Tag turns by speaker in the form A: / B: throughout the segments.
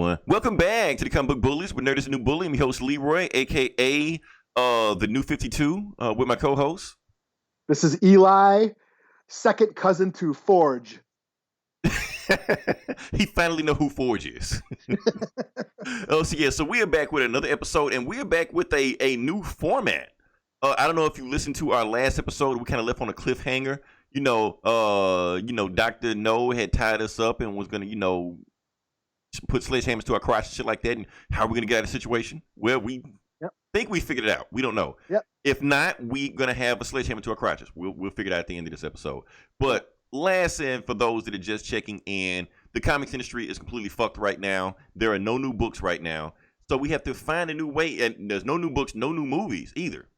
A: One. Welcome back to the Comic Book Bullies with Nerd is the New Bully. I'm your host Leroy, aka the New 52, with my co-host.
B: This is Eli, second cousin to Forge.
A: He finally know who Forge is. So we are back with another episode, and we are back with a new format. I don't know if you listened to our last episode. We kind of left on a cliffhanger. Dr. No had tied us up and was gonna, put sledgehammers to our crotch and shit like that. And how are we gonna get out of the situation? Well, we think we figured it out. We don't know.
B: Yep.
A: If not, we're gonna have a sledgehammer to our crotches. We'll figure it out at the end of this episode. But last and for those that are just checking in, the comics industry is completely fucked right now. There are no new books right now, so we have to find a new way. And there's no new books, no new movies either.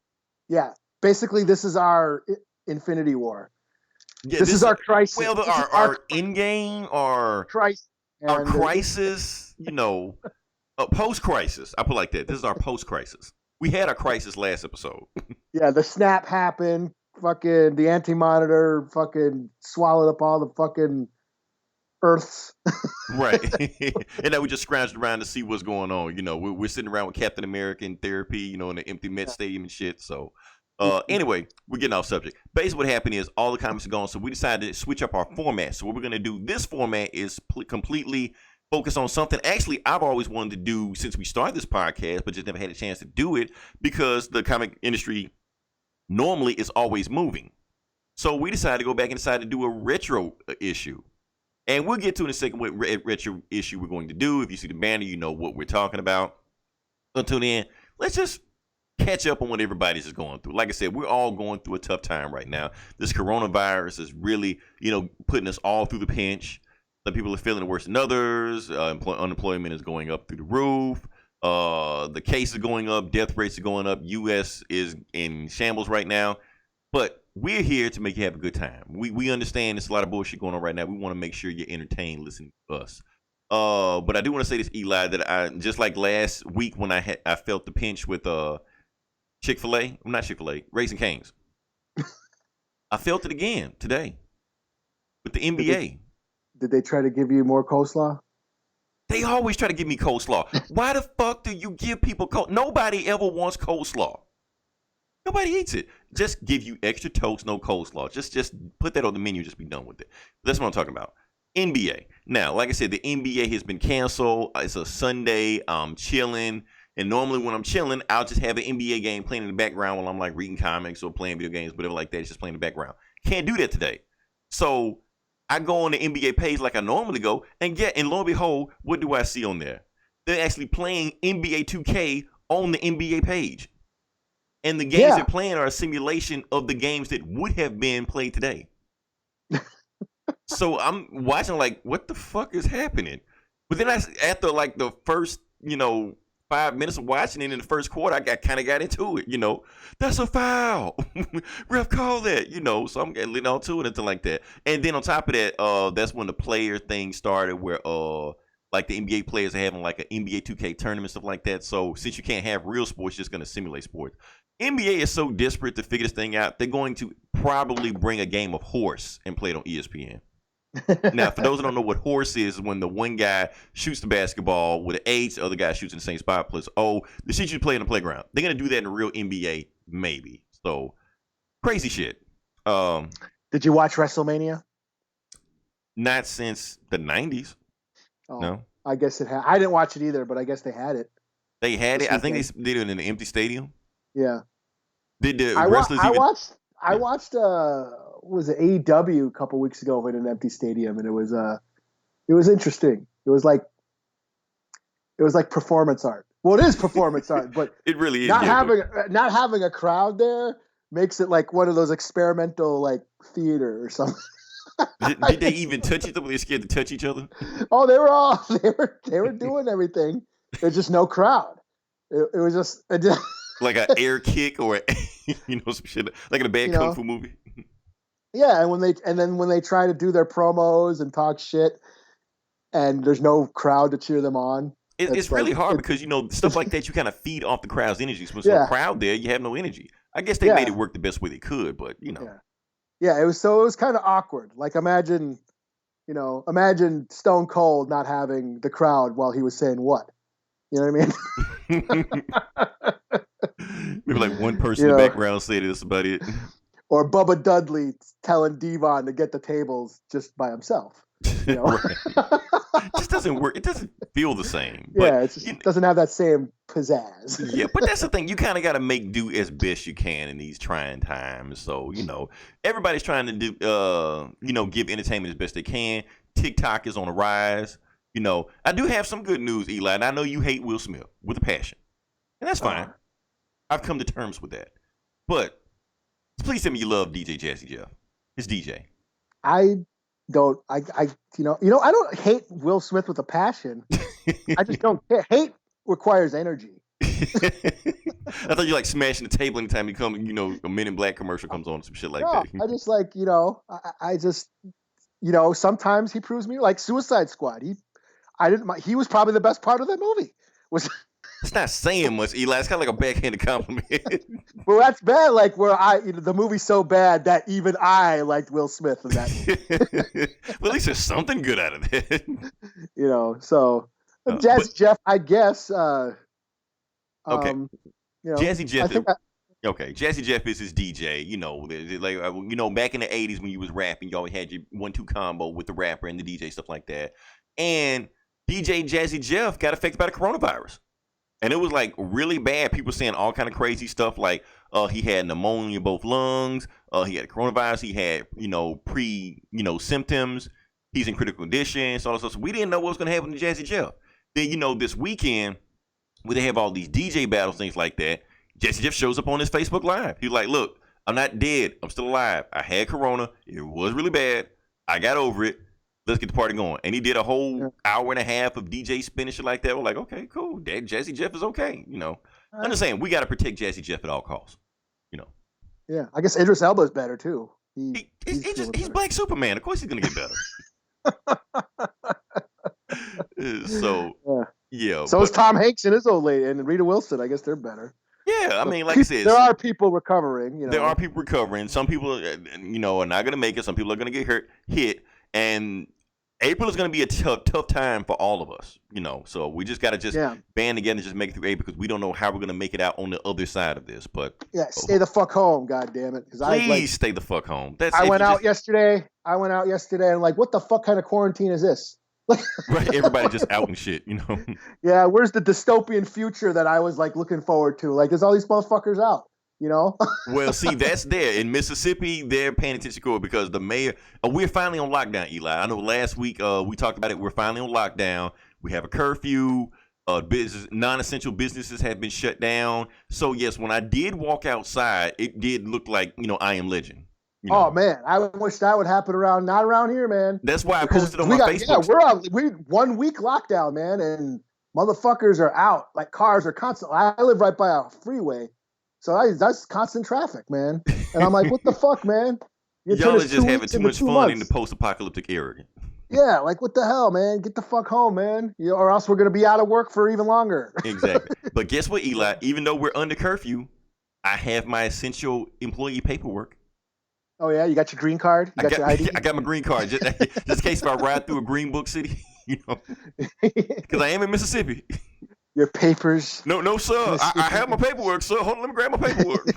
B: Yeah, basically, this is our Infinity War.
A: Yeah,
B: this is our crisis.
A: Well, our Endgame, our
B: crisis.
A: Our crisis, post-crisis. I put it like that. This is our post-crisis. We had our crisis last episode.
B: Yeah, the snap happened. Fucking the Anti-Monitor fucking swallowed up all the fucking Earths.
A: Right. And now we just scrounged around to see what's going on. We're sitting around with Captain America in therapy, in the empty Met Stadium and shit. So, anyway, we're getting off subject. Basically, what happened is all the comics are gone, so we decided to switch up our format. So what we're going to do, this format is completely focused on something. Actually, I've always wanted to do since we started this podcast, but just never had a chance to do it because the comic industry normally is always moving. So we decided to go back and decide to do a retro issue. And we'll get to in a second what retro issue we're going to do. If you see the banner, you know what we're talking about. Until then, let's just catch up on what everybody's is going through. Like I said, we're all going through a tough time right now. This coronavirus is really, putting us all through the pinch. Some people are feeling it worse than others. Unemployment is going up through the roof. The cases are going up. Death rates are going up. U.S. is in shambles right now. But we're here to make you have a good time. We understand there's a lot of bullshit going on right now. We want to make sure you're entertained listening to us. But I do want to say this, Eli, that I just like last week when I felt the pinch with Chick-fil-A. I'm not Chick-fil-A. Raising Cane's. I felt it again today with the NBA.
B: Did they try to give you more coleslaw?
A: They always try to give me coleslaw. Why the fuck do you give people coleslaw? Nobody ever wants coleslaw. Nobody eats it. Just give you extra toast, no coleslaw. Just put that on the menu. Just be done with it. That's what I'm talking about. NBA. Now, like I said, the NBA has been canceled. It's a Sunday. I'm chilling. And normally when I'm chilling, I'll just have an NBA game playing in the background while I'm like reading comics or playing video games, whatever like that. It's just playing in the background. Can't do that today. So I go on the NBA page like I normally go, and lo and behold, what do I see on there? They're actually playing NBA 2K on the NBA page. And the games they're playing are a simulation of the games that would have been played today. So I'm watching like, what the fuck is happening? But then after like the first, 5 minutes of watching it in the first quarter, I kind of got into it, That's a foul. Ref call that, So I'm getting lit on to it, anything like that. And then on top of that, that's when the player thing started where like the NBA players are having like an NBA 2K tournament, stuff like that. So since you can't have real sports, you're just going to simulate sports. NBA is so desperate to figure this thing out, they're going to probably bring a game of horse and play it on ESPN. Now, for those that don't know what horse is, when the one guy shoots the basketball with an H, the other guy shoots in the same spot plus O, the shit you play in the playground. They're going to do that in a real NBA, maybe. So, crazy shit.
B: Did you watch WrestleMania?
A: Not since the 90's.
B: Oh,
A: no.
B: I guess it had. I didn't watch it either, but I guess they had it.
A: They had it? I think they did it in an empty stadium.
B: Yeah.
A: Did the wrestlers
B: I watched was it AEW a couple weeks ago in an empty stadium, and it was interesting. It was like performance art. Well, it is performance art, but
A: it really is.
B: Not having a crowd there makes it like one of those experimental like theater or something.
A: Did they even touch each other? Were they scared to touch each other?
B: Oh, they were doing everything. There's just no crowd. It was just
A: like an air kick or some shit like in a bad kung fu movie.
B: Yeah, and then when they try to do their promos and talk shit, and there's no crowd to cheer them on.
A: It's really hard because stuff like that you kind of feed off the crowd's energy. So there's no crowd there, you have no energy. I guess they made it work the best way they could, but
B: Yeah, it was kind of awkward. Like imagine You know, imagine Stone Cold not having the crowd while he was saying what. You know what I
A: Maybe like one
B: mean?
A: person in the background said this about it.
B: Or Bubba Dudley telling Devon to get the tables just by himself. You know,
A: It just doesn't work. It doesn't feel the same.
B: Yeah,
A: But
B: it just doesn't have that same pizzazz.
A: yeah, but that's the thing. You kind of got to make do as best you can in these trying times. So everybody's trying to do give entertainment as best they can. TikTok is on the rise. I do have some good news, Eli, and I know you hate Will Smith with a passion, and that's fine. I've come to terms with that. But please tell me you love DJ Jazzy Jeff. His DJ.
B: I don't. I don't hate Will Smith with a passion. I just don't care. Hate requires energy.
A: I thought you like smashing the table anytime you come. A Men in Black commercial comes on, some shit like that.
B: I just like I just sometimes he proves me like Suicide Squad. He was probably the best part of that movie.
A: It's not saying much, Eli. It's kind of like a backhanded compliment.
B: Well, that's bad. Like where the movie's so bad that even I liked Will Smith in that movie.
A: Well, at least there's something good out of it.
B: So Jazzy Jeff, I guess.
A: Okay. Jazzy Jeff. Jazzy Jeff is his DJ. Back in the 80s when you was rapping, you always had your 1-2 combo with the rapper and the DJ, stuff like that. And DJ Jazzy Jeff got affected by the coronavirus. And it was like really bad. People saying all kind of crazy stuff like he had pneumonia in both lungs. He had coronavirus. He had, symptoms. He's in critical condition. So we didn't know what was going to happen to Jazzy Jeff. Then, this weekend, where they have all these DJ battles, things like that, Jazzy Jeff shows up on his Facebook Live. He's like, look, I'm not dead. I'm still alive. I had corona. It was really bad. I got over it. Let's get the party going. And he did a whole hour and a half of DJ spin and shit like that. We're like, okay, cool. Jazzy Jeff is okay. I'm just saying, we got to protect Jazzy Jeff at all costs.
B: Yeah, I guess Idris Elba's better too.
A: He's Black Superman. Of course he's going to get better. So
B: is Tom Hanks and his old lady and Rita Wilson. I guess they're better.
A: Yeah, I mean, like I said,
B: there are people recovering.
A: There are people recovering. Some people, are not going to make it. Some people are going to get hit. And April is going to be a tough time for all of us, So we just got to band together and just make it through April because we don't know how we're going to make it out on the other side of this. But
B: stay the fuck home, goddammit.
A: Please stay the fuck home.
B: I went out yesterday and like, what the fuck kind of quarantine is this?
A: Right, everybody just out and shit,
B: Yeah, where's the dystopian future that I was like looking forward to? Like, there's all these motherfuckers out.
A: Well, see, that's there in Mississippi. They're paying attention to it because the mayor. We're finally on lockdown, Eli. I know last week we talked about it. We're finally on lockdown. We have a curfew. Non-essential businesses have been shut down. So yes, when I did walk outside, it did look like I Am Legend.
B: Oh man, I wish that would happen not around here, man.
A: That's why I posted on my Facebook.
B: Yeah, we're 1 week lockdown, man, and motherfuckers are out. Like cars are constant. I live right by a freeway. So that's constant traffic, man. And I'm like, what the fuck, man?
A: Y'all are just having too much fun in the post-apocalyptic era.
B: Yeah, like what the hell, man? Get the fuck home, man. Or else we're going to be out of work for even longer.
A: Exactly. But guess what, Eli? Even though we're under curfew, I have my essential employee paperwork.
B: Oh, yeah? You got your green card? You got your ID?
A: I got my green card. Just in case if I ride through a green book city, because I am in Mississippi.
B: Your papers.
A: No, sir. I have my paperwork, sir. Hold on, let me grab my paperwork.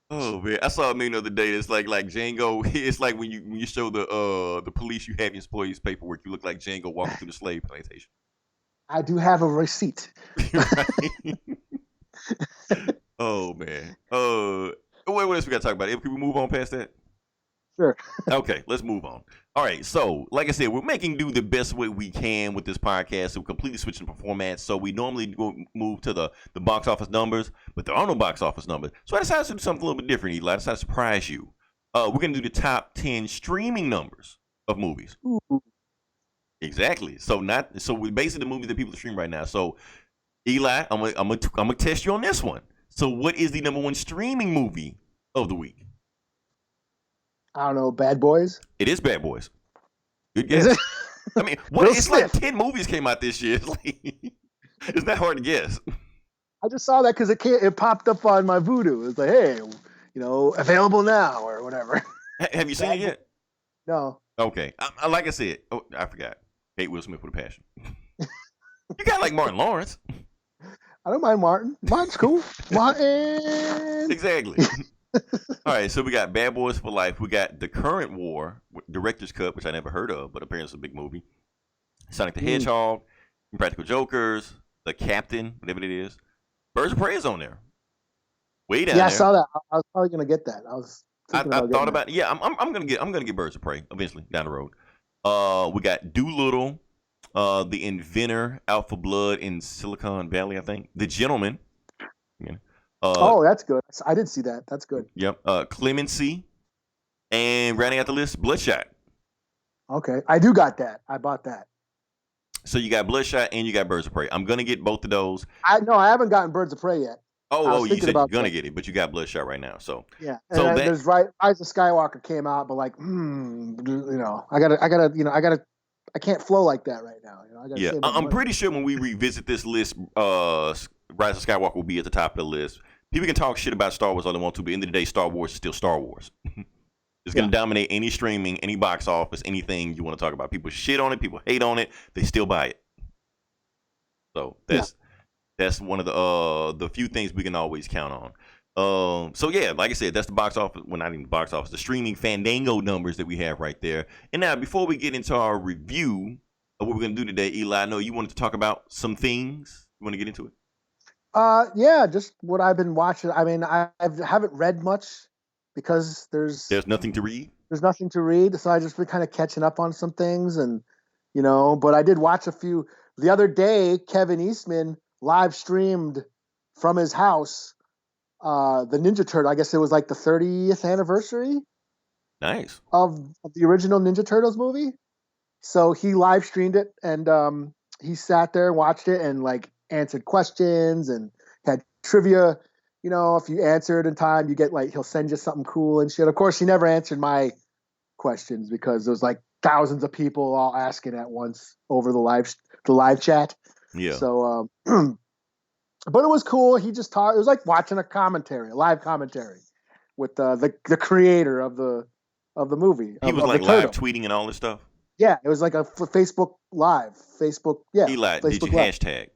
A: Oh man, I saw a meme the other day. It's like Django. It's like when you show the police, you have your employees' paperwork. You look like Django walking through the slave plantation.
B: I do have a receipt.
A: Oh man. What else we got to talk about? Can we move on past that?
B: Sure.
A: Okay, let's move on. All right, so like I said, we're making do the best way we can with this podcast. So we're completely switching the formats. So we normally move to the box office numbers, but there are no box office numbers. So I decided to do something a little bit different, Eli. I decided to surprise you. We're going to do the top 10 streaming numbers of movies.
B: Ooh.
A: Exactly. So we basically the movies that people stream right now. So Eli, I'm gonna test you on this one. So what is the number one streaming movie of the week?
B: I don't know, Bad Boys?
A: It is Bad Boys. Good guess. I mean, it's like 10 movies came out this year. It's not hard to guess.
B: I just saw that because it popped up on my Vudu. It's like, hey, available now or whatever.
A: Have you seen it yet?
B: No.
A: Okay. Like I said, I forgot. Hate Will Smith with a passion. You got like Martin Lawrence.
B: I don't mind Martin. Martin's cool. Martin.
A: Exactly. All right, so we got Bad Boys for Life. We got The Current War, director's cut, which I never heard of, but apparently it's a big movie. Sonic the Hedgehog, Practical Jokers, The Captain, whatever it is. Birds of Prey is on there. Way down there.
B: Yeah, I saw that. I was probably gonna get that.
A: I thought about it. Yeah, I'm gonna get Birds of Prey eventually down the road. We got Doolittle, The Inventor, Out for Blood in Silicon Valley, I think. The Gentleman. Yeah.
B: Oh, that's good. I did see that. That's good.
A: Yep. Clemency, and rounding out the list, Bloodshot.
B: Okay, I do got that. I bought that.
A: So you got Bloodshot and you got Birds of Prey. I'm gonna get both of those.
B: I haven't gotten Birds of Prey yet.
A: You said you're gonna get it, but you got Bloodshot right now. So
B: yeah.
A: So
B: there's Rise of Skywalker came out, but like, I can't flow like that right now.
A: I'm pretty sure when we revisit this list, Rise of Skywalker will be at the top of the list. People can talk shit about Star Wars all they want to, but at the end of the day, Star Wars is still Star Wars. It's going to dominate any streaming, any box office, anything you want to talk about. People shit on it, people hate on it, they still buy it. So that's one of the few things we can always count on. So yeah, like I said, that's the box office. Well, not even the box office, the streaming Fandango numbers that we have right there. And now, before we get into our review of what we're going to do today, Eli, I know you wanted to talk about some things. You want to get into it?
B: Yeah, just what I've been watching. I mean, I haven't read much because there's
A: nothing to read.
B: There's nothing to read, so I just been kind of catching up on some things, and but I did watch a few the other day. Kevin Eastman live streamed from his house the Ninja Turtle. I guess it was like the 30th anniversary.
A: Nice.
B: Of the original Ninja Turtles movie. So he live streamed it, and he sat there and watched it, and like answered questions and had trivia. If you answered in time, you get he'll send you something cool and shit. Of course, he never answered my questions because there was like thousands of people all asking at once over the live chat.
A: Yeah.
B: So, but it was cool. He just talked. It was like watching a live commentary with the creator of the movie.
A: He was like live tweeting and all this stuff.
B: Yeah, it was like a Facebook Live. Yeah.
A: Eli,
B: Facebook
A: did you
B: Live.
A: hashtag?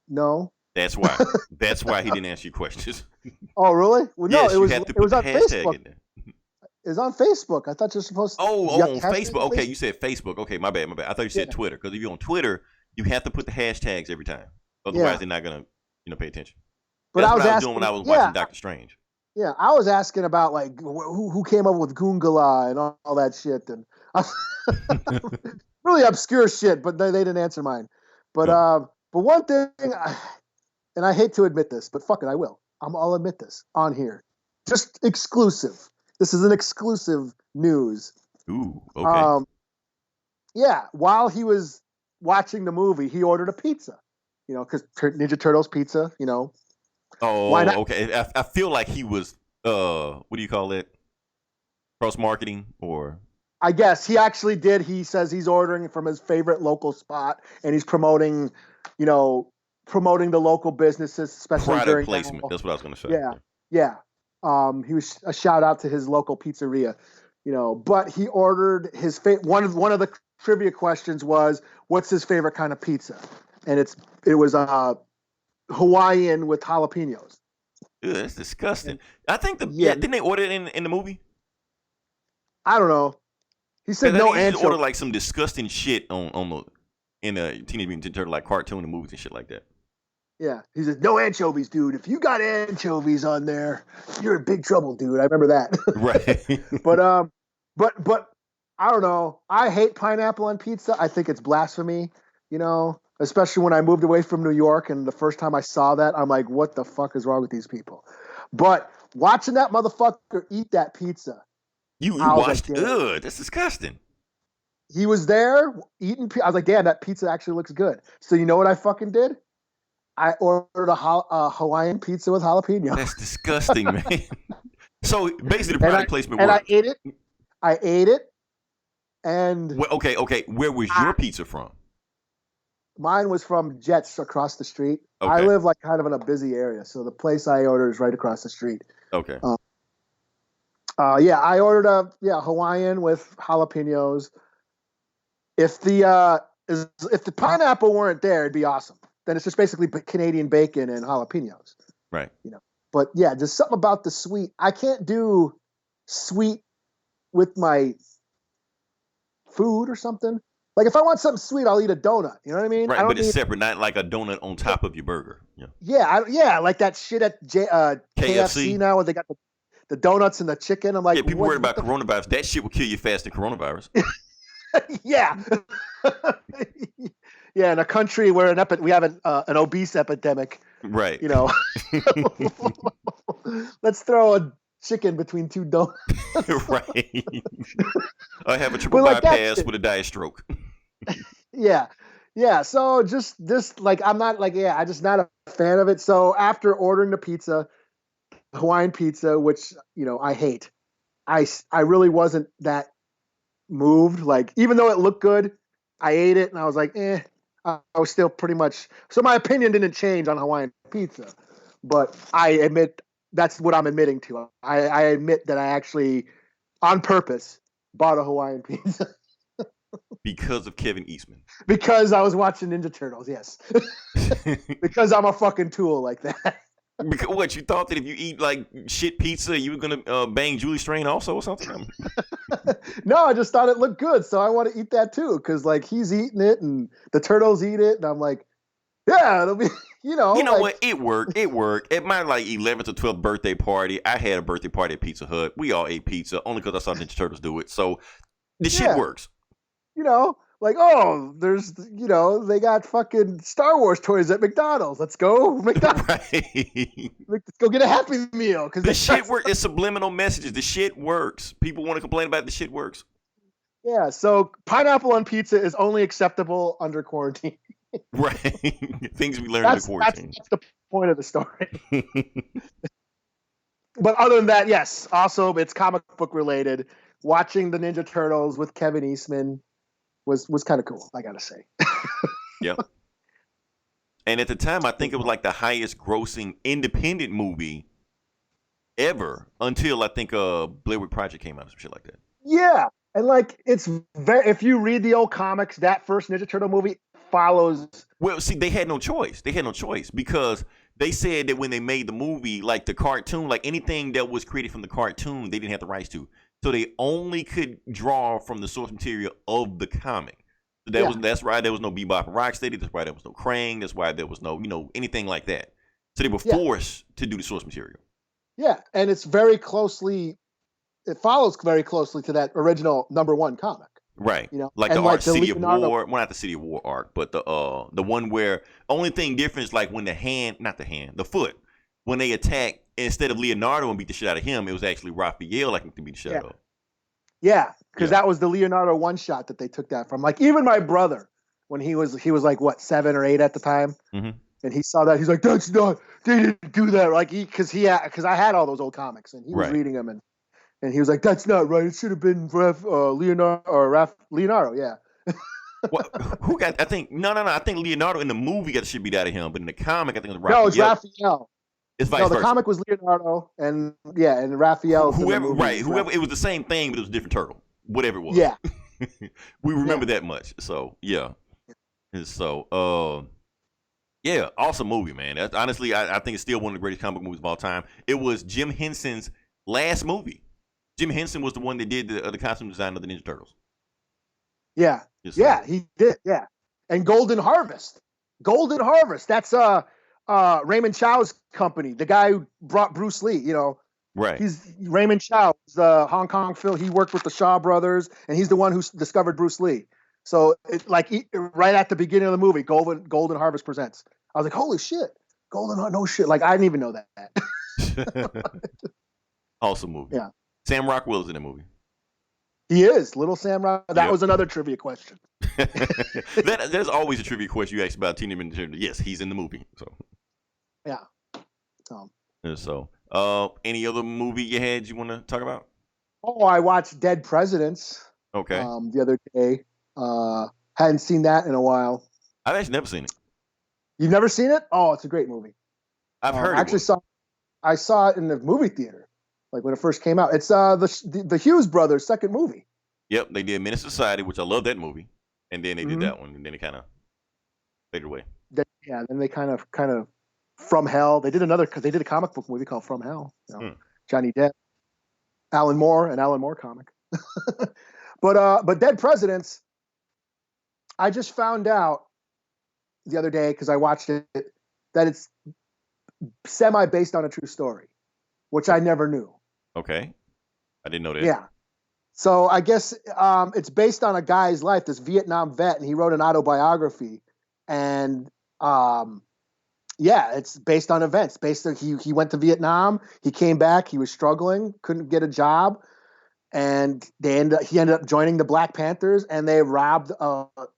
B: No.
A: That's why. That's why he didn't answer your questions.
B: Oh, really? Well, no,
A: yes,
B: it was on
A: Facebook.
B: Facebook. It was on Facebook. I thought you were supposed to.
A: On Facebook. Okay, you said Facebook. Okay, my bad. I thought you said Twitter. Because if you're on Twitter, you have to put the hashtags every time. Otherwise, they're not gonna, pay attention.
B: But
A: that's
B: what
A: I was doing when I was watching Doctor Strange.
B: Yeah, I was asking about like who came up with Goongala and all that shit, and really obscure shit. But they didn't answer mine. But one thing, and I hate to admit this, but fuck it, I will. I'll admit this on here. Just exclusive. This is an exclusive news.
A: Ooh, okay.
B: Yeah, while he was watching the movie, he ordered a pizza. Because Ninja Turtles pizza,
A: Oh, why not? Okay. I feel like he was, what do you call it? Cross-marketing or?
B: I guess he actually did. He says he's ordering from his favorite local spot, and he's promoting the local businesses, especially
A: product
B: during
A: placement. That's what I was going to say.
B: Yeah. He was a shout out to his local pizzeria, but he ordered his one of the trivia questions was, what's his favorite kind of pizza? And it was Hawaiian with jalapenos.
A: Ew, that's disgusting. I think didn't they order it in the movie?
B: I don't know. He said no anchovies.
A: Order like some disgusting shit in a Teenage Mutant Ninja Turtle like cartoon and movies and shit like that.
B: Yeah, he said no anchovies, dude. If you got anchovies on there, you're in big trouble, dude. I remember that.
A: Right.
B: But I don't know. I hate pineapple on pizza. I think it's blasphemy. Especially when I moved away from New York, and the first time I saw that, I'm like, what the fuck is wrong with these people? But watching that motherfucker eat that pizza.
A: You watched? Ugh, that's disgusting.
B: He was there eating. I was like, damn, that pizza actually looks good. So you know what I fucking did? I ordered a Hawaiian pizza with jalapeno.
A: That's disgusting, man. So basically, the product placement worked.
B: And I ate it. And
A: well, okay. Where was your pizza from?
B: Mine was from Jets across the street.
A: Okay.
B: I live like kind of in a busy area, so the place I order is right across the street.
A: Okay.
B: Yeah, I ordered a Hawaiian with jalapenos. If the pineapple weren't there, it'd be awesome. Then it's just basically Canadian bacon and jalapenos.
A: Right.
B: You know. But yeah, just something about the sweet. I can't do sweet with my food or something. Like if I want something sweet, I'll eat a donut. You know what I mean? I
A: Right,
B: don't
A: but it's
B: need.
A: separate, not like a donut on top of your burger. Yeah.
B: Yeah, like that shit at KFC
A: KFC.
B: now, where they got the donuts and the chicken. I'm like,
A: Yeah, people worried
B: what
A: about
B: the
A: coronavirus. That shit will kill you faster than coronavirus.
B: yeah. Yeah, in a country where we have an obese epidemic,
A: Right.
B: you know, let's throw a chicken between two donuts.
A: Right. I have a triple
B: But like
A: bypass with a diet stroke.
B: yeah, yeah. So just like I'm not like I'm just not a fan of it. So after ordering the pizza, Hawaiian pizza, which I hate, I really wasn't that moved. Like even though it looked good, I ate it and I was like, I was still pretty much. So my opinion didn't change on Hawaiian pizza, but I admit that's what I'm admitting to. I admit that I actually, on purpose, bought a Hawaiian pizza
A: Because of Kevin Eastman.
B: because I was watching Ninja Turtles. Yes, because I'm a fucking tool like that.
A: Because what, you thought that if you eat like shit pizza, you were gonna bang Julie Strain also or something?
B: No, I just thought it looked good, so I want to eat that too. Because like he's eating it, and the turtles eat it, and I'm like, yeah, it'll be,
A: You know
B: like,
A: what? It worked. It worked. At my like 11th or 12th birthday party, I had a birthday party at Pizza Hut. We all ate pizza only because I saw Ninja Turtles do it. So the shit
B: Yeah.
A: works.
B: Like there's they got fucking Star Wars toys at McDonald's. Let's go McDonald's.
A: Right.
B: Let's go get a Happy Meal because
A: The shit works. It's subliminal messages. The shit works. People want to complain about it. The shit works.
B: Yeah, so pineapple on pizza is only acceptable under quarantine.
A: Right. Things we learned in the quarantine.
B: That's the point of the story. But other than that, yes. Also, it's comic book related. Watching the Ninja Turtles with Kevin Eastman was kind of cool, I gotta say.
A: Yep. And at the time, I think it was like the highest grossing independent movie ever until I think Blair Witch Project came out or some shit like that.
B: Yeah, and like it's if you read the old comics, that first Ninja Turtle movie follows.
A: Well, see, they had no choice. They had no choice because they said that when they made the movie, like the cartoon, like anything that was created from the cartoon, they didn't have the rights to. So they only could draw from the source material of the comic. So that's why there was no Bebop and Rocksteady. That's why there was no Krang. That's why there was no anything like that. So they were forced to do the source material.
B: Yeah, and it follows very closely to that original #1 comic.
A: Right.
B: You know,
A: like
B: and
A: the
B: like
A: arc
B: the
A: City
B: Leonardo,
A: of War. Well, not the City of War arc, but the one where only thing different is like when the foot, when they attack, instead of Leonardo and beat the shit out of him, it was actually Raphael like to beat the shit out of.
B: Yeah, because that was the Leonardo one shot that they took that from. Like even my brother, when he was like what 7 or 8 at the time, and he saw that, he's like, "That's not. They didn't do that." Like because I had all those old comics and he was reading them and he was like, "That's not right. It should have been Leonardo." Yeah.
A: Well, who got? I think no. I think Leonardo in the movie got the shit beat out of him, but in the comic, I think it was Raphael.
B: No, it's Raphael.
A: It's vice versa.
B: The comic was Leonardo, and Raphael.
A: Whoever, it was the same thing, but it was a different turtle. Whatever it was.
B: Yeah.
A: We remember that much. So yeah. And so yeah, awesome movie, man. That's, honestly, I think it's still one of the greatest comic movies of all time. It was Jim Henson's last movie. Jim Henson was the one that did the costume design of the Ninja Turtles.
B: Yeah. Yeah, he did. Yeah. And Golden Harvest. That's Raymond Chow's company. The guy who brought Bruce Lee, Right. He's Raymond Chow, the Hong Kong film. He worked with the Shaw brothers, and he's the one who discovered Bruce Lee. So, right at the beginning of the movie, Golden Harvest presents. I was like, holy shit, no shit. Like, I didn't even know that.
A: Awesome movie.
B: Yeah.
A: Sam Rockwell is in the movie.
B: He is Little Sam Rockwell. That was another trivia question.
A: There's always a trivia question you ask about Teenage Mutant Ninja Turtles. Yes, he's in the movie. So.
B: Yeah.
A: Any other movie you want to talk about?
B: Oh, I watched Dead Presidents.
A: Okay.
B: The other day. Hadn't seen that in a while.
A: I've actually never seen it.
B: You've never seen it? Oh, it's a great movie.
A: I've heard.
B: I saw it in the movie theater. like when it first came out. It's the Hughes brothers' second movie.
A: Yep, they did Menace to Society, which I love that movie, and then they did
B: Mm-hmm.
A: that one, and then it kind of faded away.
B: Yeah, then they kind of From Hell. They did another because they did a comic book movie called From Hell. Johnny Depp, Alan Moore comic. But Dead Presidents, I just found out the other day because I watched it that it's semi based on a true story, which I never knew.
A: Okay, I didn't know that.
B: Yeah. So I guess it's based on a guy's life, this Vietnam vet, and he wrote an autobiography. And yeah, it's based on events. He went to Vietnam, he came back, he was struggling, couldn't get a job, and he ended up joining the Black Panthers, and they robbed.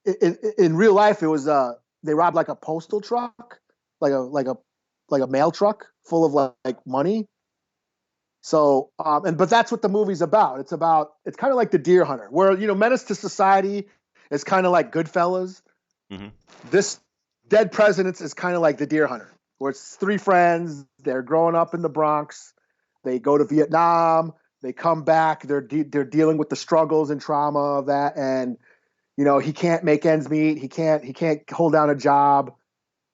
B: In real life, it was they robbed like a postal truck, like a mail truck full of like money. So, but that's what the movie's about. It's kind of like The Deer Hunter, where, Menace to Society is kind of like Goodfellas.
A: Mm-hmm.
B: This Dead Presidents is kind of like The Deer Hunter, where it's three friends. They're growing up in the Bronx. They go to Vietnam. They come back. They're dealing with the struggles and trauma of that, and he can't make ends meet. He can't hold down a job,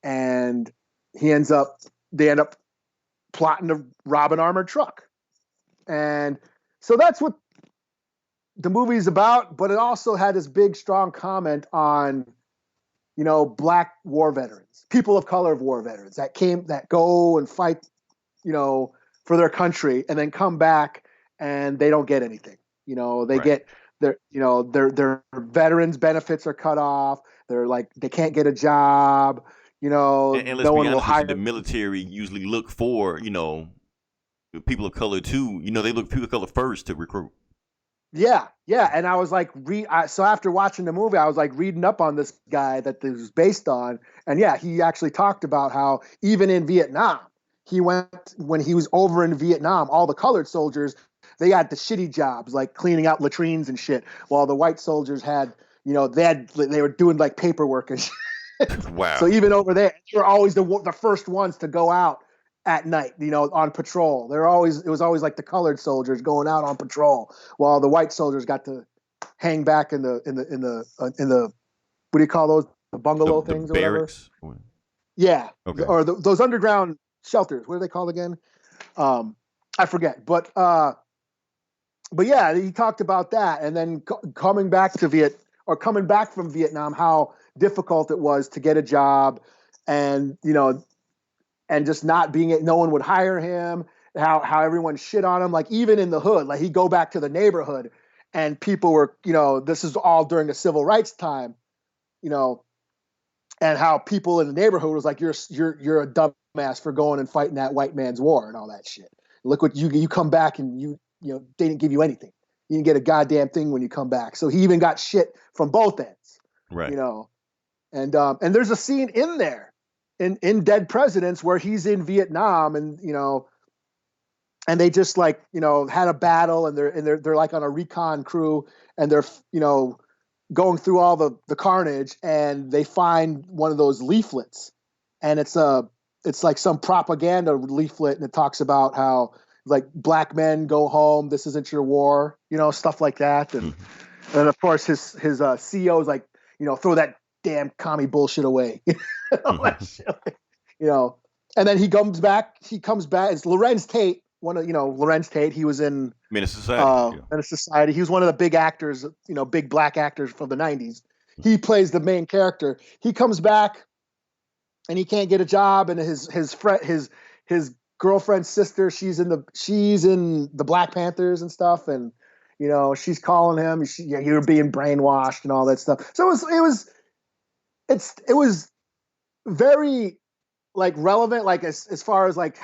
B: and they end up plotting to rob an armored truck. And so that's what the movie's about, but it also had this big, strong comment on, Black war veterans, people of color war veterans that go and fight, for their country and then come back and they don't get anything. They
A: Right.
B: get their veterans benefits are cut off. They're like, they can't get a job.
A: And let's
B: No
A: be
B: one will
A: honest with
B: hire
A: you, the military usually look for, people of color too. They look people of color first to recruit.
B: Yeah. And I was like, so after watching the movie, I was like reading up on this guy that this was based on. And yeah, he actually talked about how even in Vietnam, when he was over in Vietnam, all the colored soldiers, they had the shitty jobs like cleaning out latrines and shit, while the white soldiers had, they were doing like paperwork and shit.
A: Wow.
B: So even over there, they were always the first ones to go out at night, on patrol. It was always like the colored soldiers going out on patrol, while the white soldiers got to hang back in the what do you call those, the bungalow things or
A: barracks?
B: whatever? Yeah.
A: Okay.
B: Or those underground shelters. What are they called again? I forget. But yeah, he talked about that, and then coming back from Vietnam, how difficult it was to get a job, and and just not being it, no one would hire him, how everyone shit on him. Like even in the hood, like he'd go back to the neighborhood and people were, this is all during the civil rights time, and how people in the neighborhood was like, you're a dumbass for going and fighting that white man's war and all that shit. Look what you come back and they didn't give you anything. You didn't get a goddamn thing when you come back. So he even got shit from both ends,
A: right.
B: And there's a scene in there in Dead Presidents where he's in Vietnam and and they just like had a battle and they're like on a recon crew and they're going through all the carnage, and they find one of those leaflets, and it's like some propaganda leaflet, and it talks about how like black men go home, this isn't your war, stuff like that, and of course his CEO is like, throw that damn commie bullshit away. All that shit. And then he comes back. It's Lorenz Tate. Lorenz Tate. He was in
A: Menace to Society.
B: Menace to Society. He was one of the big actors, big black actors from the 90s. He plays the main character. He comes back, and he can't get a job. And his girlfriend's sister, she's in the Black Panthers and stuff. And she's calling him. You're being brainwashed and all that stuff. So it was very like relevant, like as far as like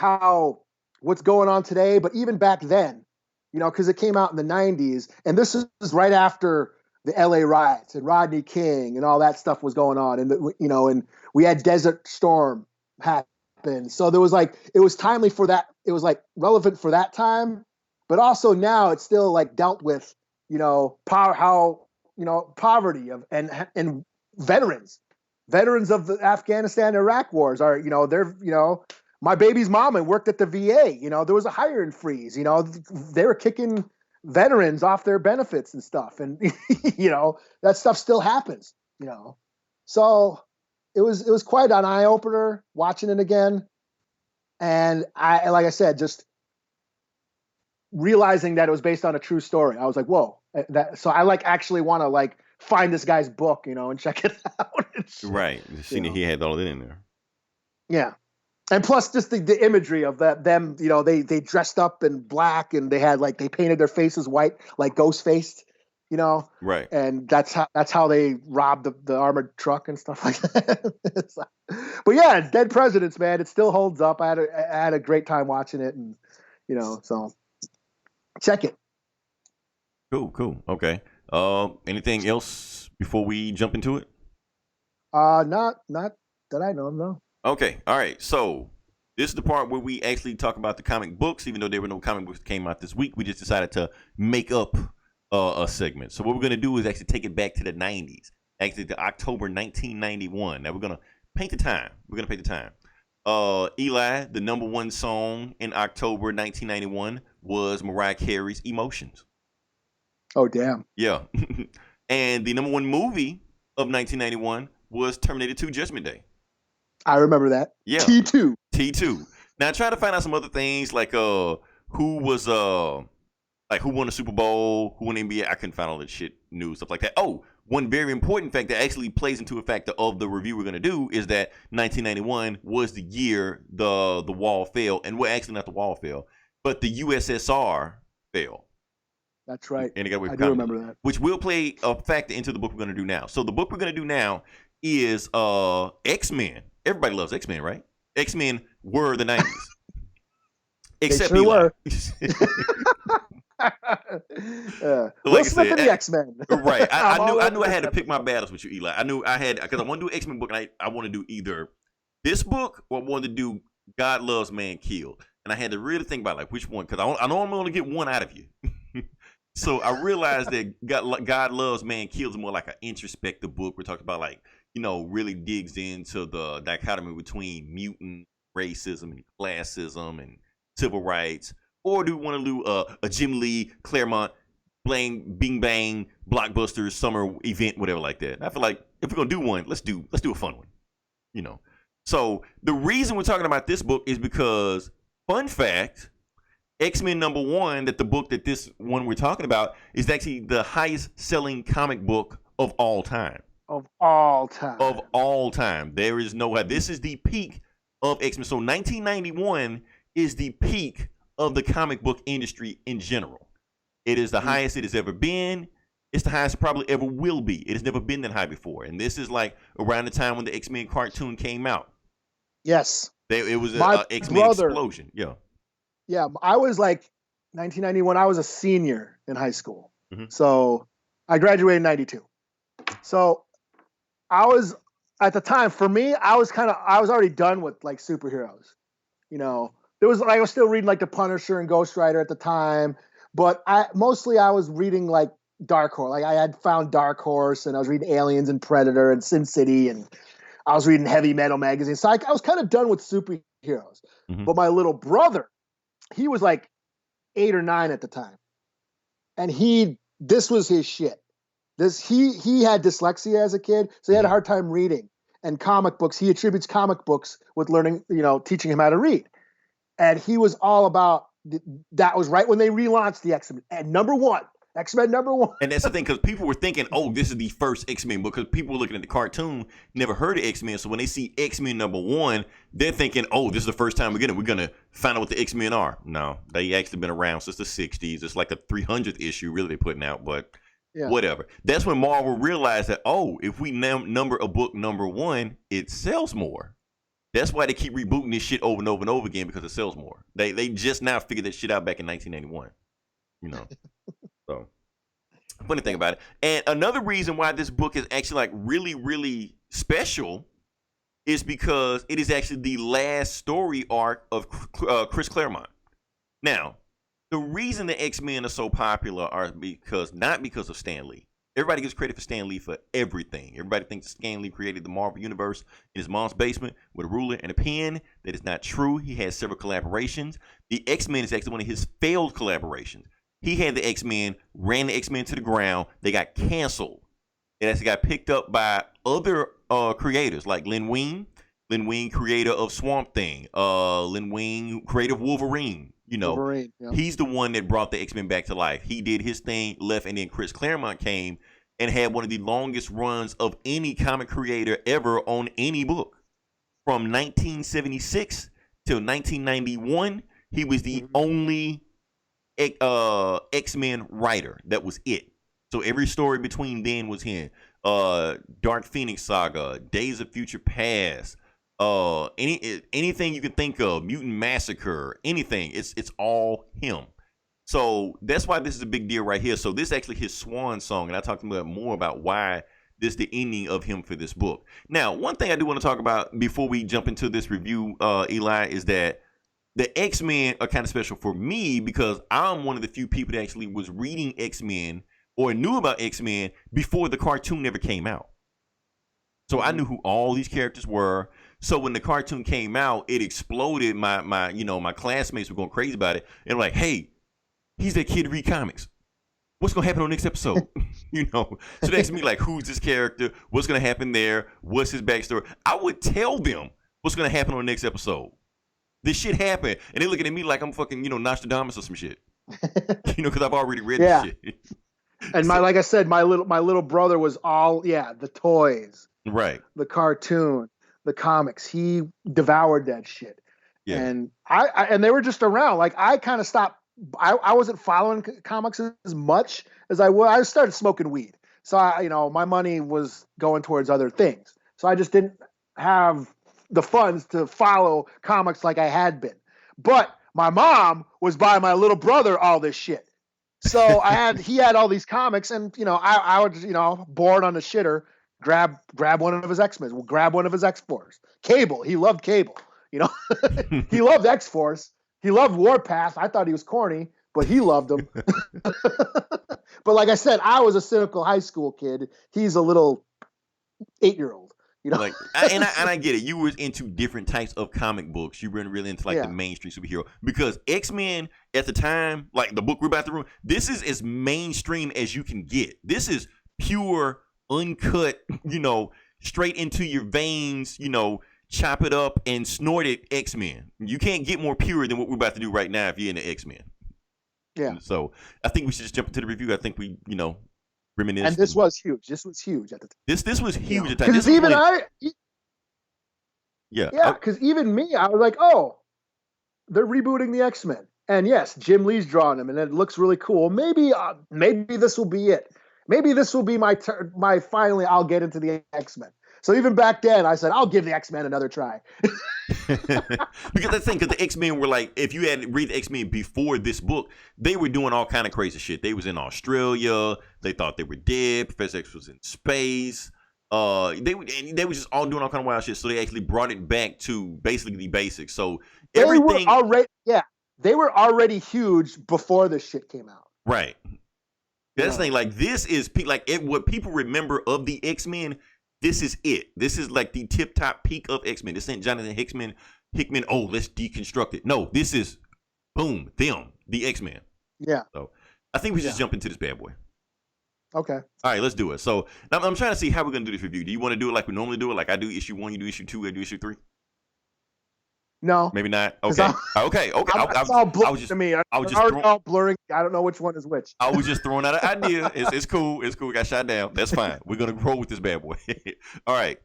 B: what's going on today, but even back then, because it came out in the 90s, and this is right after the LA riots and Rodney King and all that stuff was going on, and and we had Desert Storm happen, so there was like, it was timely for that, it was like relevant for that time, but also now it's still like dealt with, poverty of and veterans of the Afghanistan, Iraq wars are, they're, my baby's mom and worked at the VA. You know, there was a hiring freeze. You know, they were kicking veterans off their benefits and stuff, and you know that stuff still happens. You know, so it was quite an eye opener watching it again, and like I said, just realizing that it was based on a true story. I was like, whoa. So I actually want to find this guy's book, you know, and check it out.
A: Right. Seeing that he had all that in there.
B: Yeah. And plus just the imagery of them, you know, they dressed up in black and they had they painted their faces white, like ghost faced, you know.
A: Right.
B: And that's how they robbed the armored truck and stuff like that. But yeah, Dead Presidents, man, it still holds up. I had a great time watching it, and you know, so check it.
A: Cool. Okay. Anything else before we jump into it?
B: Not that I know of, no.
A: Okay. All right. So this is the part where we actually talk about the comic books, even though there were no comic books that came out this week. We just decided to make up a segment. So what we're gonna do is actually take it back to the 90s, actually to October 1991. Now we're gonna paint the time. Eli, the number one song in October 1991 was Mariah Carey's Emotions.
B: Oh, damn.
A: Yeah. And the number one movie of 1991 was Terminator 2 Judgment Day.
B: I remember that.
A: Yeah.
B: T2.
A: Now, trying to find out some other things like who was who won the Super Bowl, who won the NBA. I couldn't find all that shit news, stuff like that. Oh, one very important fact that actually plays into a factor of the review we're going to do is that 1991 was the year the wall fell. And well, actually not the wall fell, but the USSR fell.
B: That's right.
A: And it got away
B: I
A: from
B: do
A: communism,
B: remember that.
A: which will play a factor into the book we're going to do now. So the book we're going to do now is X-Men. Everybody loves X-Men, right? X-Men were the 90s. Except
B: they sure
A: Eli.
B: were.
A: Like
B: Will Smith and the X-Men.
A: Right. I knew I had to pick my battles with you, Eli. I knew I had, because I want to do X-Men book, and I want to do either this book or I want to do God Loves Man Killed. And I had to really think about which one, because I know I'm going to get one out of you. So I realized that God Loves Man Kills is more like an introspective book. We're talking about really digs into the dichotomy between mutant racism and classism and civil rights. Or do we want to do a Jim Lee, Claremont, Bing Bang, blockbuster summer event, whatever like that? I feel like if we're gonna do one, let's do a fun one. You know. So the reason we're talking about this book is because, fun fact, X-Men number one, that the book that this one we're talking about is actually the highest selling comic book of all time.
B: Of all time.
A: There is no, this is the peak of X-Men. So 1991 is the peak of the comic book industry in general. It is the highest it has ever been. It's the highest it probably ever will be. It has never been that high before. And this is around the time when the X-Men cartoon came out.
B: Yes.
A: It was an X-Men explosion. Yeah.
B: Yeah, I was 1991. I was a senior in high school, so I graduated in '92. So I was at the time. For me, I was already done with superheroes. You know, I was still reading the Punisher and Ghost Rider at the time, but I was reading Dark Horse. I had found Dark Horse, and I was reading Aliens and Predator and Sin City, and I was reading Heavy Metal magazine. So I was kind of done with superheroes. But my little brother, he was 8 or 9 at the time, and this was his shit. He had dyslexia as a kid, so he had a hard time reading. And comic books, he attributes comic books with learning, teaching him how to read. And he was all about that. Was right when they relaunched the X-Men and X-Men number one.
A: And that's the thing, because people were thinking, oh, this is the first X-Men book, because people were looking at the cartoon, never heard of X-Men. So when they see X-Men number one, they're thinking, oh, this is the first time we're going to find out what the X-Men are. No, they actually been around since the 60s. It's like the 300th issue really they're putting out, but whatever. That's when Marvel realized that, oh, if we number a book number one, it sells more. That's why they keep rebooting this shit over and over and over again, because it sells more. They just now figured that shit out back in 1991. So, funny thing about it. And another reason why this book is actually really, really special is because it is actually the last story arc of Chris Claremont. Now, the reason the X-Men are so popular are not because of Stan Lee. Everybody gives credit for Stan Lee for everything. Everybody thinks Stan Lee created the Marvel Universe in his mom's basement with a ruler and a pen. That is not true. He has several collaborations. The X-Men is actually one of his failed collaborations. He had the X-Men, ran the X-Men to the ground. They got canceled. It actually got picked up by other creators like Len Wein. Len Wein, creator of Swamp Thing. Len Wein, creator of Wolverine. You know,
B: Wolverine, yeah.
A: He's the one that brought the X-Men back to life. He did his thing, left, and then Chris Claremont came and had one of the longest runs of any comic creator ever on any book. From 1976 till 1991, he was the only X-Men writer. That was it. So every story between then was him. Dark Phoenix Saga, Days of Future Past, anything you can think of, Mutant Massacre, anything. It's all him. So that's why this is a big deal right here. So this is actually his swan song, and I talked more about why this is the ending of him for this book. Now, one thing I do want to talk about before we jump into this review, Eli, is that the X-Men are kind of special for me because I'm one of the few people that actually was reading X-Men or knew about X-Men before the cartoon ever came out. So I knew who all these characters were. So when the cartoon came out, it exploded. My classmates were going crazy about it. And like, hey, he's that kid to read comics. What's going to happen on the next episode? So they asked me, like, who's this character? What's going to happen there? What's his backstory? I would tell them what's going to happen on the next episode. This shit happened. And they're looking at me like I'm fucking, Nostradamus or some shit. Because I've already read this shit.
B: And like I said, my little brother was all, the toys.
A: Right.
B: The cartoon, the comics. He devoured that shit. Yeah. And and they were just around. Like, I kind of stopped. I wasn't following comics as much as I would. I started smoking weed. So my money was going towards other things. So I just didn't have the funds to follow comics like I had been. But my mom was buying my little brother all this shit. So he had all these comics, and I would bored on the shitter, grab one of his X-Men, grab one of his X-Force. Cable, he loved Cable. He loved X-Force. He loved Warpath. I thought he was corny, but he loved him. But like I said, I was a cynical high school kid. He's a little 8-year-old.
A: Like, and I get it. You were into different types of comic books. You weren't really into the mainstream superhero, because X-Men at the time, like the book we're about to read, this is as mainstream as you can get. This is pure, uncut, straight into your veins, chop it up and snort it X-Men. You can't get more pure than what we're about to do right now if you're into X-Men.
B: Yeah.
A: So I think we should just jump into the review. I think we, reminisce.
B: And this was huge. This was huge at the time.
A: This was huge at the time.
B: Because even because even me, I was like, oh, they're rebooting the X-Men. And yes, Jim Lee's drawing them, and it looks really cool. Maybe this will be it. Maybe this will be my finally I'll get into the X-Men. So even back then, I said, I'll give the X-Men another try.
A: Because the X-Men were like, if you had read the X-Men before this book, they were doing all kind of crazy shit. They was in Australia. They thought they were dead. Professor X was in space. They were just all doing all kind of wild shit. So they actually brought it back to basically the basics. So everything
B: they were already huge before this shit came out.
A: Right. That's the thing. Like, this is what people remember of the X-Men. This is it. This is like the tip top peak of X-Men. This ain't Jonathan Hickman. Oh, let's deconstruct it. No, this is boom, them, the X-Men.
B: Yeah.
A: So I think we just jump into this bad boy.
B: Okay. All
A: right, let's do it. So I'm trying to see how we're gonna do this review. Do you want to do it like we normally do it? Like I do issue 1, you do issue 2, I do issue 3?
B: No.
A: Maybe not. Okay. Okay.
B: It's all blurring to me. All blurring. I don't know which one is which.
A: I was just throwing out an idea. It's cool. It's cool. We got shot down. That's fine. We're gonna roll with this bad boy. All right.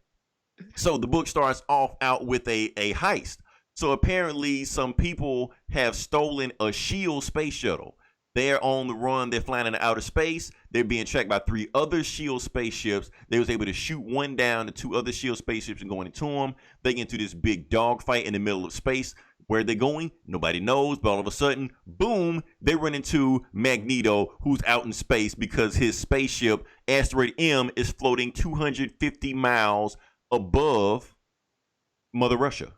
A: So the book starts off out with a heist. So apparently some people have stolen a SHIELD space shuttle. They're on the run. They're flying into outer space. They're being tracked by 3 other SHIELD spaceships. They was able to shoot one down, the 2 other SHIELD spaceships and going into them. They get into this big dogfight in the middle of space. Where they're going, nobody knows. But all of a sudden, boom, they run into Magneto, who's out in space because his spaceship, Asteroid M, is floating 250 miles above Mother Russia.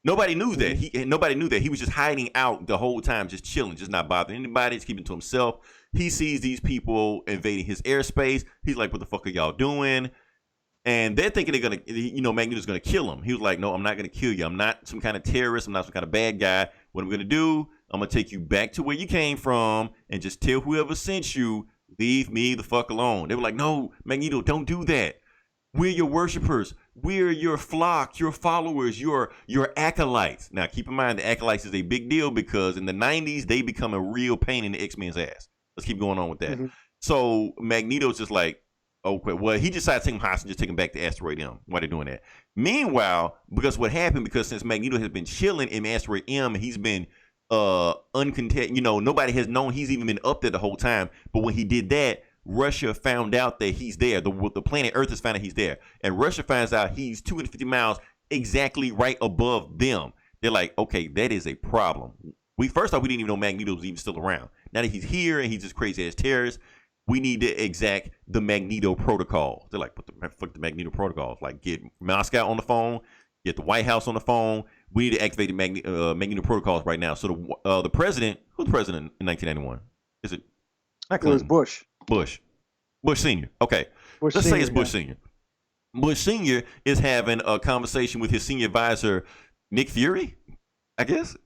A: Nobody knew that. Nobody knew that. He was just hiding out the whole time, just chilling, just not bothering anybody, just keeping to himself. He sees these people invading his airspace. He's like, what the fuck are y'all doing? And they're thinking they're gonna, Magneto's gonna kill him. He was like, no, I'm not gonna kill you. I'm not some kind of terrorist. I'm not some kind of bad guy. What I'm gonna do, I'm gonna take you back to where you came from and just tell whoever sent you, leave me the fuck alone. They were like, no, Magneto, don't do that. We're your worshipers. We're your flock, your followers, your acolytes. Now, keep in mind, the acolytes is a big deal because in the 90s, they become a real pain in the X-Men's ass. Let's keep going on with that. Mm-hmm. So Magneto's just like, okay, well, he decided to take him hostage and just take him back to Asteroid M while they're doing that. Meanwhile, because since Magneto has been chilling in Asteroid M, he's been uncontested. Nobody has known he's even been up there the whole time. But when he did that, Russia found out that he's there. The planet Earth has found out he's there. And Russia finds out he's 250 miles exactly right above them. They're like, okay, that is a problem. First off, we didn't even know Magneto was even still around. Now that he's here and he's this crazy ass terrorist, we need to exact the Magneto protocol. They're like, what the fuck the Magneto protocol? Like, get Moscow on the phone, get the White House on the phone. We need to activate the Magneto protocols right now. So the president, who's the president in 1991? Is it not Clinton?
B: It was Bush.
A: Bush Sr. Okay. Let's say it's Bush Sr. Bush Sr. is having a conversation with his senior advisor, Nick Fury, I guess.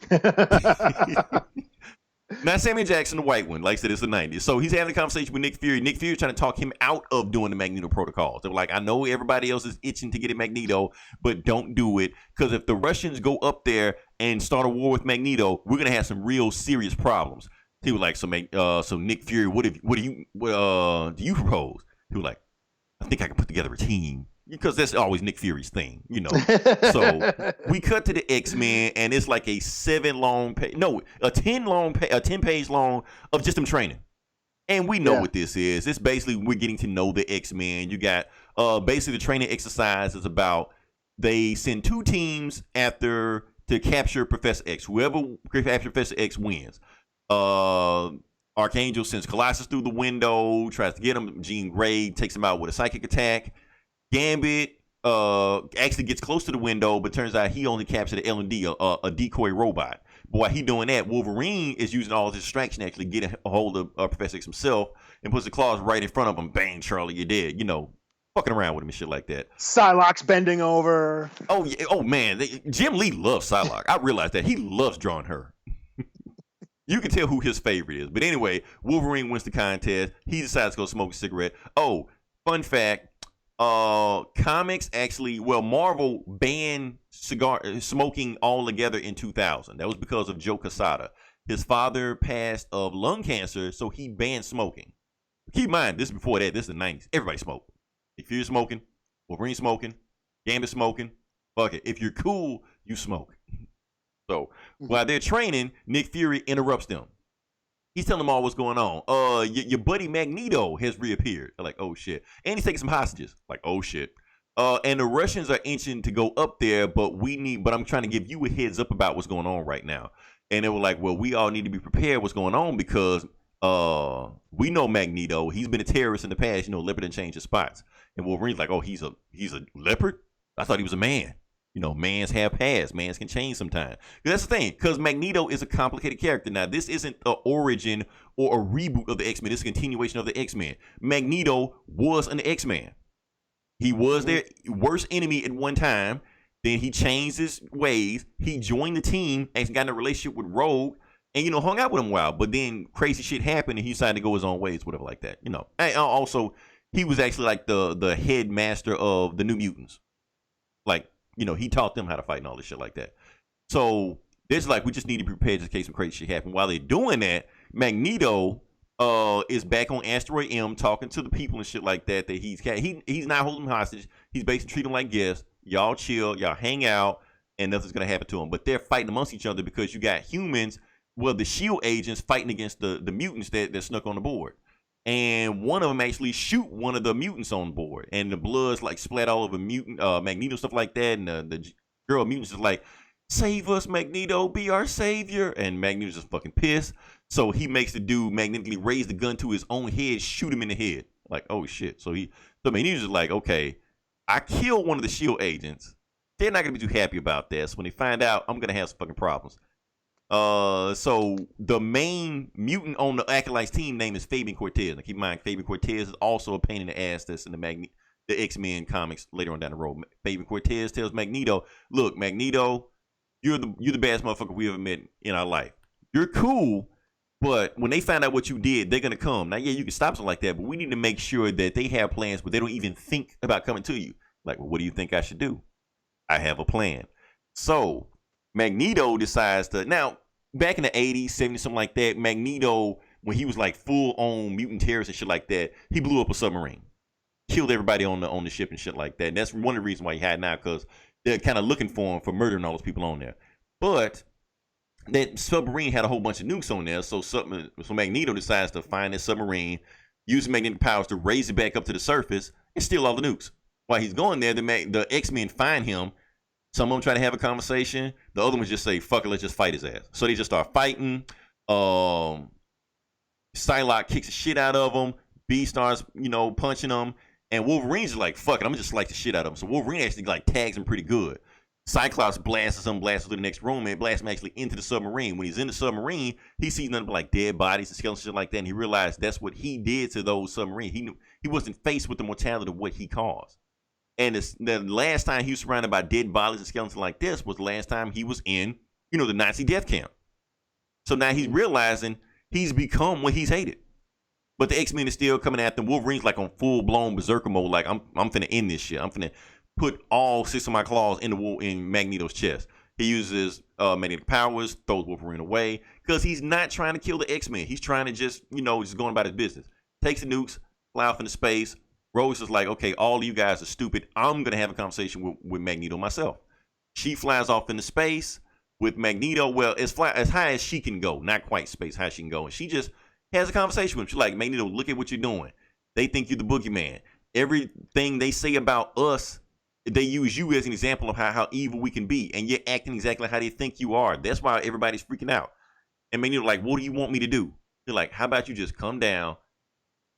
A: Not Samuel Jackson, the white one. Like I said, it's the 90s. So he's having a conversation with Nick Fury. Nick Fury trying to talk him out of doing the Magneto protocols. They're like, I know everybody else is itching to get at Magneto, but don't do it. Because if the Russians go up there and start a war with Magneto, we're going to have some real serious problems. He was like, so Nick Fury, what do you propose? He was like, I think I can put together a team. Because that's always Nick Fury's thing, So we cut to the X-Men, and it's like a 10 page long of just them training. And we know what this is. It's basically we're getting to know the X-Men. You got basically the training exercise is about they send two teams after to capture Professor X. Whoever captures Professor X wins. Archangel sends Colossus through the window, tries to get him. Jean Grey takes him out with a psychic attack. Gambit actually gets close to the window, but turns out he only captured an L&D, a decoy robot. But while he doing that, Wolverine is using all his distraction to actually get a hold of Professor X himself and puts the claws right in front of him. Bang, Charlie, you're dead. Fucking around with him and shit like that.
B: Psylocke's bending over.
A: Oh, yeah. Oh, man. Jim Lee loves Psylocke. I realized that. He loves drawing her. You can tell who his favorite is. But anyway, Wolverine wins the contest. He decides to go smoke a cigarette. Oh, fun fact. Comics actually, Marvel banned cigar smoking altogether in 2000. That was because of Joe Quesada. His father passed of lung cancer, so he banned smoking. Keep in mind, this is before that. This is the 90s. Everybody smoked. If you're smoking, Wolverine smoking, Gambit smoking, fuck it. If you're cool, you smoke. So while they're training, Nick Fury interrupts them. He's telling them all what's going on. Your buddy Magneto has reappeared. They're like, oh shit. And he's taking some hostages. Like, oh shit. And the Russians are inching to go up there, but I'm trying to give you a heads up about what's going on right now. And they were like, well, we all need to be prepared what's going on because we know Magneto. He's been a terrorist in the past. Leopard didn't change his spots. And Wolverine's like, oh, he's a leopard? I thought he was a man. Mans have past. Mans can change sometimes. That's the thing, because Magneto is a complicated character. Now, this isn't an origin or a reboot of the X-Men. This is a continuation of the X-Men. Magneto was an X-Man. He was their worst enemy at one time. Then he changed his ways. He joined the team and got in a relationship with Rogue and, hung out with him a while. But then crazy shit happened and he decided to go his own ways, whatever like that. And also, he was actually like the headmaster of the New Mutants. Like, he taught them how to fight and all this shit like that. So there's we just need to be prepared in case some crazy shit happen. While they're doing that, Magneto is back on Asteroid M talking to the people and shit like that. That he's not holding them hostage. He's basically treating them like guests. Y'all chill, y'all hang out, and nothing's gonna happen to them. But they're fighting amongst each other because you got humans, the SHIELD agents fighting against the mutants that snuck on the board. And one of them actually shoot one of the mutants on board, and the blood's splat all over Magneto, stuff like that. And the girl mutants is like, "Save us, Magneto! Be our savior!" And Magneto's just fucking pissed. So he makes the dude magnetically raise the gun to his own head, shoot him in the head. Like, oh shit! So Magneto's just like, okay, I killed one of the SHIELD agents. They're not gonna be too happy about this. When they find out, I'm gonna have some fucking problems. So the main mutant on the Acolytes team name is Fabian Cortez. Now keep in mind, Fabian Cortez is also a pain in the ass that's in the X-Men comics later on down the road. Fabian Cortez tells Magneto, "Look, Magneto, you're the baddest motherfucker we ever met in our life. You're cool, but when they find out what you did, they're gonna come. Now, yeah, you can stop something like that, but we need to make sure that they have plans, but they don't even think about coming to you. Like, well, what do you think I should do? I have a plan." So Magneto decides to now. Back in the 80s, 70s, something like that, Magneto, when he was like full on mutant terrorist and shit like that, he blew up a submarine, killed everybody on the ship and shit like that. And that's one of the reasons why he had now, because they're kind of looking for him for murdering all those people on there. But that submarine had a whole bunch of nukes on there, so Magneto decides to find this submarine, use magnetic powers to raise it back up to the surface and steal all the nukes. While he's going there, the X-Men find him. Some of them try to have a conversation. The other ones just say, "Fuck it, let's just fight his ass." So they just start fighting. Psylocke kicks the shit out of him. B starts, punching him. And Wolverine's like, "Fuck it, I'm just like the shit out of him." So Wolverine actually like tags him pretty good. Cyclops blasts him to the next room, and blasts him actually into the submarine. When he's in the submarine, he sees nothing but like dead bodies and skeletons, shit like that. And he realized that's what he did to those submarines. He knew he wasn't faced with the mortality of what he caused. And the last time he was surrounded by dead bodies and skeletons like this was the last time he was in, the Nazi death camp. So now he's realizing he's become what he's hated. But the X-Men is still coming after him. Wolverine's like on full-blown berserker mode, like, I'm finna end this shit. I'm finna put all 6 of my claws in Magneto's chest. He uses magnetic powers, throws Wolverine away, because he's not trying to kill the X-Men. He's trying to just going about his business. Takes the nukes, fly off into space. Rose is like, "Okay, all of you guys are stupid. I'm going to have a conversation with Magneto myself." She flies off into space with Magneto. Well, as high as she can go. Not quite space, high she can go. And she just has a conversation with him. She's like, "Magneto, look at what you're doing. They think you're the boogeyman. Everything they say about us, they use you as an example of how evil we can be. And you're acting exactly how they think you are. That's why everybody's freaking out." And Magneto like, "What do you want me to do?" They're like, "How about you just come down,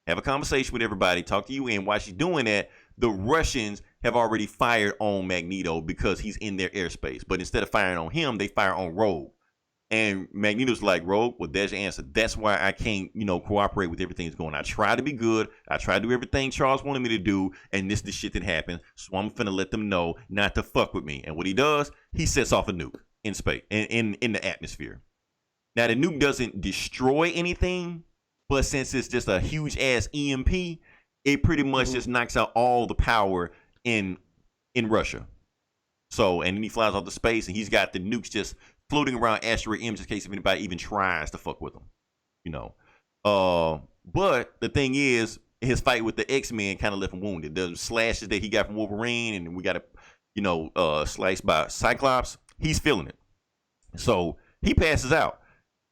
A: have a conversation with everybody, talk to you." And while she's doing that, the Russians have already fired on Magneto because he's in their airspace. But instead of firing on him, they fire on Rogue. And Magneto's like, "Rogue, well, there's your answer. That's why I can't, cooperate with everything that's going on. I try to be good. I try to do everything Charles wanted me to do. And this is the shit that happened. So I'm finna let them know not to fuck with me." And what he does, he sets off a nuke in space, in the atmosphere. Now, the nuke doesn't destroy anything, but since it's just a huge ass EMP, it pretty much just knocks out all the power in Russia. So, and then he flies off to space, and he's got the nukes just floating around asteroid M, just in case if anybody even tries to fuck with him. But the thing is, his fight with the X-Men kind of left him wounded. The slashes that he got from Wolverine, and we got sliced by Cyclops. He's feeling it, so he passes out.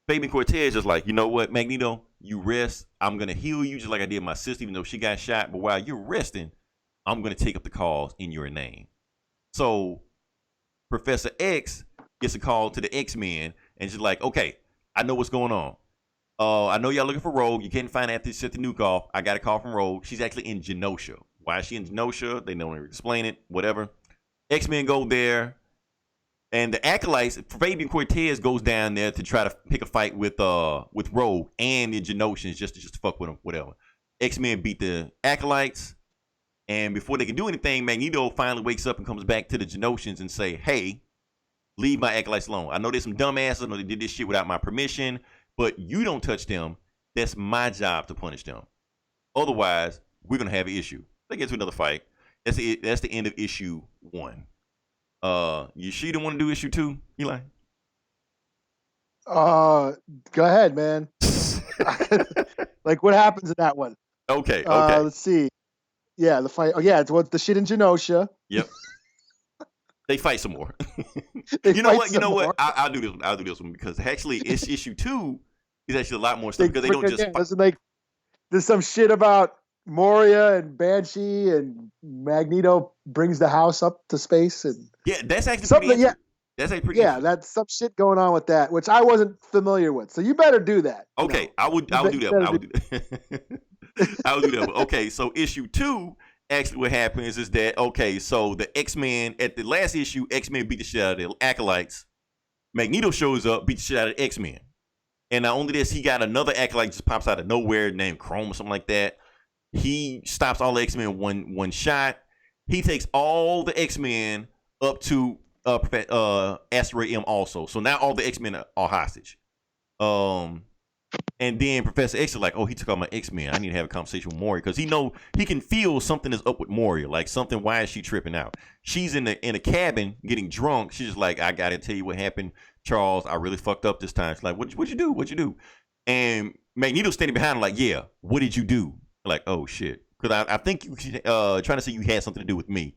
A: Fabian Cortez is like, "You know what, Magneto? You rest. I'm going to heal you just like I did my sister, even though she got shot. But while you're resting, I'm going to take up the cause in your name." So Professor X gets a call to the X-Men, and she's like, "Okay, I know what's going on. I know y'all looking for Rogue. You can't find her after you set the nuke off. I got a call from Rogue. She's actually in Genosha. Why is she in Genosha? They don't even explain it. Whatever." X-Men go there. And the Acolytes, Fabian Cortez goes down there to try to pick a fight with Rogue and the Genosians just to fuck with them, whatever. X-Men beat the Acolytes, and before they can do anything, Magneto finally wakes up and comes back to the Genosians and say, "Hey, leave my Acolytes alone. I know there's some dumbasses. I know they did this shit without my permission, but you don't touch them. That's my job to punish them. Otherwise, we're gonna have an issue." They get to another fight. That's the end of issue 1. You sure you don't want to do issue 2, Eli?
B: Go ahead, man. Like, what happens in that one?
A: Okay.
B: Let's see. Yeah, the fight. Oh, yeah, it's the shit in Genosha.
A: Yep. They fight some more. You know what? I'll do this one. I'll do this one because actually, it's issue 2 is actually a lot more stuff because they don't just fight.
B: There's some shit about Moria and Banshee, and Magneto brings the house up to space, and
A: yeah, that's actually something. Yeah, that's actually pretty.
B: Yeah, that's some shit going on with that, which I wasn't familiar with. So you better do that.
A: Okay, I would do that. I would do that. I would do that. Okay, so issue 2, actually, what happens is that so the X-Men at the last issue, X-Men beat the shit out of the Acolytes, Magneto shows up, beats the shit out of X-Men. And not only this, he got another acolyte just pops out of nowhere named Chrome or something like that. He stops all the X-Men one shot. He takes all the X-Men up to Asteroid M also. So now all the X-Men are hostage. And then Professor X is like, oh, he took out my X-Men. I need to have a conversation with Moria because he can feel something is up with Moria. Like something, why is she tripping out? She's in a cabin getting drunk. She's just like, I gotta tell you what happened, Charles. I really fucked up this time. She's like, what'd you do? What'd you do? And Magneto's standing behind her like, yeah, what did you do? Like, oh shit. Because I think you trying to say you had something to do with me.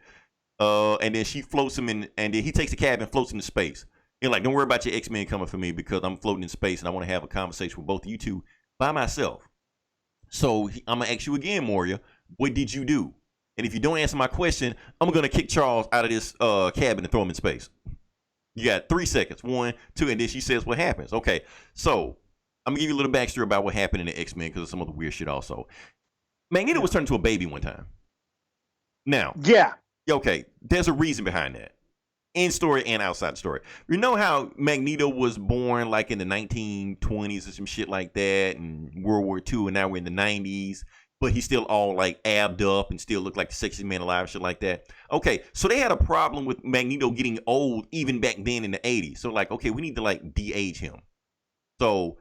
A: And then she floats him in, and then he takes the cabin and floats into space. You're like, don't worry about your X-Men coming for me because I'm floating in space and I want to have a conversation with both of you two by myself. So I'm going to ask you again, Moria, what did you do? And if you don't answer my question, I'm going to kick Charles out of this cabin and throw him in space. You got 3 seconds. 1, 2, and then she says what happens. Okay, so I'm going to give you a little backstory about what happened in the X-Men because of some of the weird shit also. Magneto was turned into a baby one time. Now.
B: Yeah.
A: Okay, there's a reason behind that. In story and outside the story. You know how Magneto was born like in the 1920s or some shit like that, and World War II, and now we're in the 90s, but he's still all like abbed up and still looked like the sexiest man alive, shit like that. Okay, so they had a problem with Magneto getting old even back then in the 80s. So like, okay, we need to like de-age him. So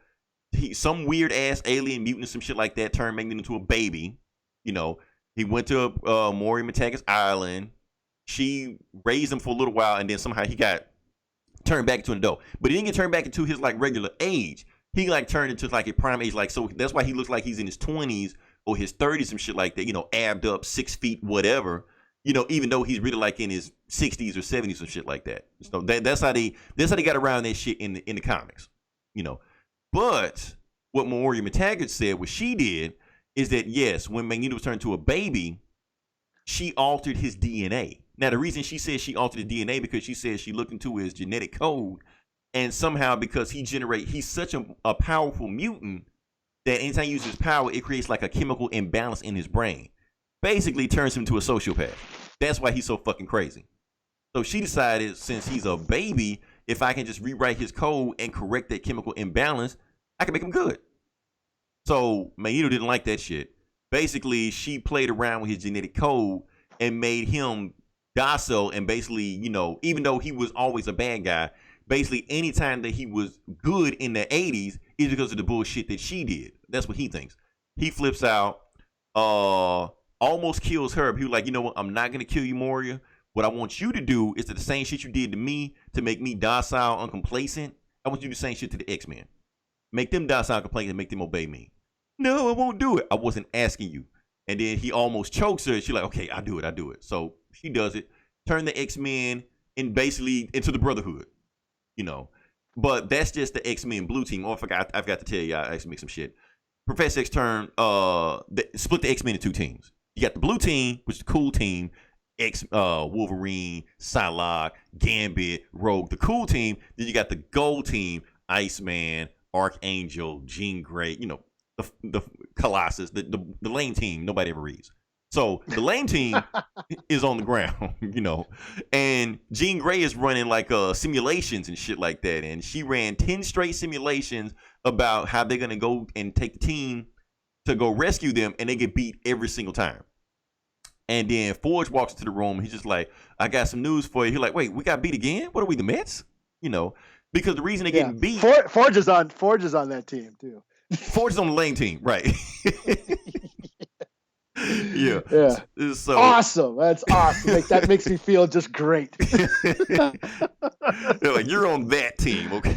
A: some weird ass alien mutant or some shit like that turned Magneto into a baby. You know, he went to Moria McTaggart's island. She raised him for a little while, and then somehow he got turned back into an adult. But he didn't get turned back into his like regular age. He like turned into like a prime age. Like, so that's why he looks like he's in his 20s or his 30s and shit like that. You know, abbed up, 6 feet, whatever. You know, even though he's really like in his 60s or 70s or shit like that. So that's how they got around that shit in the comics. You know, but what Moria McTaggart said, what she did, is that yes, when Magneto was turned into a baby, she altered his DNA. Now, the reason she says she altered the DNA because she says she looked into his genetic code, and somehow because he's such a powerful mutant that anytime he uses his power, it creates like a chemical imbalance in his brain. Basically turns him into a sociopath. That's why he's so fucking crazy. So she decided, since he's a baby, if I can just rewrite his code and correct that chemical imbalance, I can make him good. So Magneto didn't like that shit. Basically, she played around with his genetic code and made him docile, and basically, you know, even though he was always a bad guy, basically anytime that he was good in the 80s is because of the bullshit that she did. That's what he thinks. He flips out, almost kills her, but he was like, you know what, I'm not going to kill you, Moria. What I want you to do is the same shit you did to me to make me docile, uncomplacent. I want you to do the same shit to the X-Men. Make them docile, complacent, and make them obey me. No, I won't do it. I wasn't asking you. And then he almost chokes her, and she's like, okay, I do it. So she does it. Turn the X-Men and basically into the Brotherhood, you know. But that's just the X-Men blue team. Oh, I forgot to tell you, I actually make some shit. Professor X split the X-Men into 2 teams. You got the blue team, which is the cool team. Wolverine, Psylocke, Gambit, Rogue, the cool team. Then you got the gold team, Iceman, Archangel, Jean Grey, you know, the Colossus, the lame team nobody ever reads. So the lame team is on the ground, you know, and Jean Grey is running like simulations and shit like that. And she ran 10 straight simulations about how they're going to go and take the team to go rescue them, and they get beat every single time. And then Forge walks into the room. He's just like, I got some news for you. He's like, wait, we got beat again? What are we, the Mets? You know, because the reason they're getting beat.
B: Forge is on that team too.
A: Forge is on the lane team, right? Yeah. So
B: awesome. That's awesome. That makes me feel just great.
A: They're like, you're on that team, okay?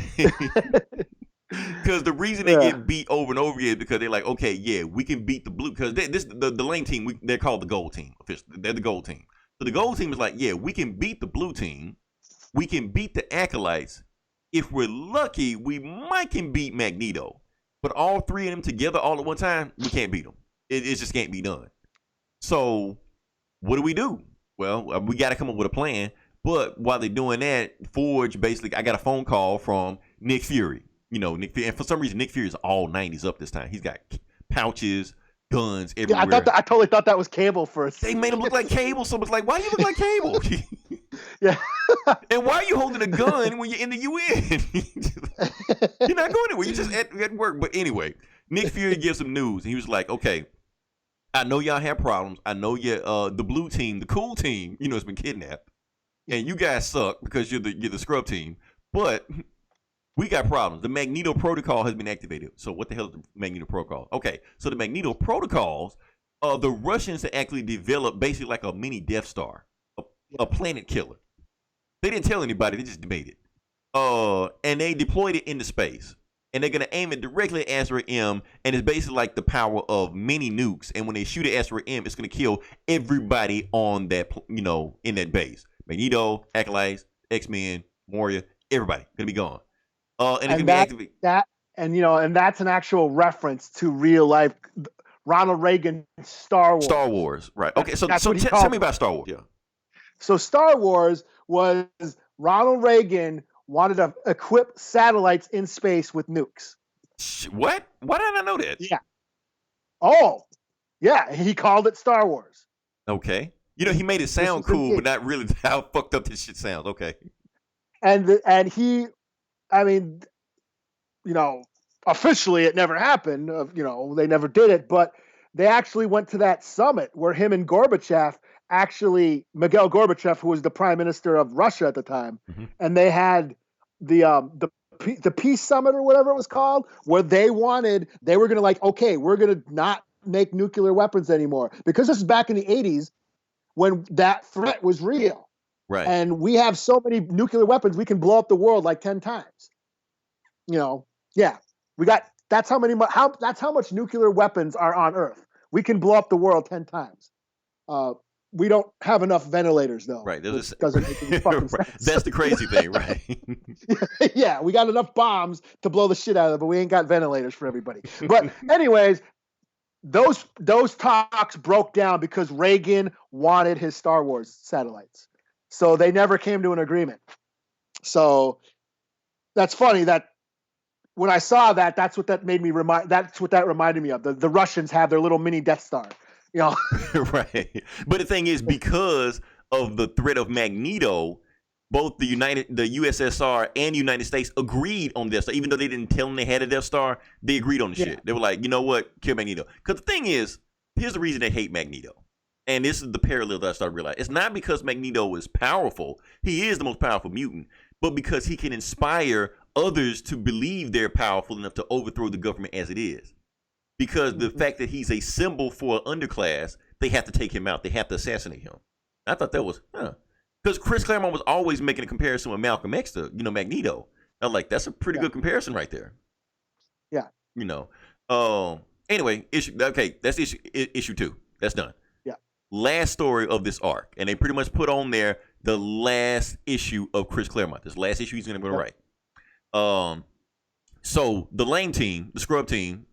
A: Because the reason they get beat over and over again is because they're like, okay, yeah, we can beat the blue. Because the lane team, they're called the gold team. They're the gold team. So the gold team is like, yeah, we can beat the blue team. We can beat the acolytes. If we're lucky, we might can beat Magneto. But all 3 of them together all at one time, we can't beat them. It just can't be done. So what do we do? Well, we got to come up with a plan. But while they're doing that, Forge basically, I got a phone call from Nick Fury. You know, Nick Fury, and for some reason, Nick Fury is all 90s up this time. He's got pouches, guns everywhere.
B: Yeah, I totally thought that was Cable first.
A: They made him look like Cable, so it's like, why do you look like Cable?
B: Yeah.
A: And why are you holding a gun when you're in the UN? You're not going anywhere. You're just at work. But anyway, Nick Fury gives him news. And he was like, okay, I know y'all have problems. I know the blue team, the cool team, has been kidnapped. And you guys suck because you're the scrub team. But we got problems. The Magneto Protocol has been activated. So what the hell is the Magneto Protocol? Okay, so the Magneto Protocols, the Russians had actually developed basically like a mini Death Star, a planet killer. They didn't tell anybody. They just made it. And they deployed it into space. And they're going to aim it directly at Asteroid M. And it's basically like the power of mini nukes. And when they shoot at Asteroid M, it's going to kill everybody on that, in that base. Magneto, Acolytes, X-Men, Moria, everybody going to be gone. And it can be activated.
B: And that's an actual reference to real life Ronald Reagan Star Wars.
A: Star Wars, right. Okay, so tell me about Star Wars. Yeah.
B: So Star Wars was Ronald Reagan wanted to equip satellites in space with nukes.
A: What? Why did I know that?
B: Yeah. Oh, yeah. He called it Star Wars.
A: Okay. He made it sound cool, but not really how fucked up this shit sounds. Okay.
B: And he, I mean, officially it never happened. They never did it, but they actually went to that summit where him and Gorbachev, Miguel Gorbachev, who was the prime minister of Russia at the time, and they had the peace summit or whatever it was called, where they were going to okay, we're going to not make nuclear weapons anymore, because this is back in the 80s when that threat was real.
A: Right.
B: And we have so many nuclear weapons, we can blow up the world like 10 times. Yeah. That's how much nuclear weapons are on Earth. We can blow up the world 10 times. We don't have enough ventilators, though.
A: Right.
B: Doesn't make any fucking sense.
A: That's the crazy thing, right?
B: Yeah, we got enough bombs to blow the shit out of it, but we ain't got ventilators for everybody. But anyways, those talks broke down because Reagan wanted his Star Wars satellites. So they never came to an agreement. So that's funny that when I saw that, that's what that reminded me of. The Russians have their little mini Death Star.
A: Right. But the thing is, because of the threat of Magneto, both the USSR and the United States agreed on Death Star. Even though they didn't tell them they had a Death Star, they agreed on the shit. They were like, you know what? Kill Magneto. Because the thing is, here's the reason they hate Magneto. And this is the parallel that I started realizing. It's not because Magneto is powerful. He is the most powerful mutant. But because he can inspire others to believe they're powerful enough to overthrow the government as it is. Because the fact that he's a symbol for an underclass, they have to take him out. They have to assassinate him. I thought that was, Because Chris Claremont was always making a comparison with Malcolm X to, Magneto. I'm like, that's a pretty good comparison right there.
B: Yeah.
A: Anyway, that's issue 2. That's done.
B: Yeah.
A: Last story of this arc. And they pretty much put on there the last issue of Chris Claremont. This last issue he's going to write. So the lame team, the scrub team,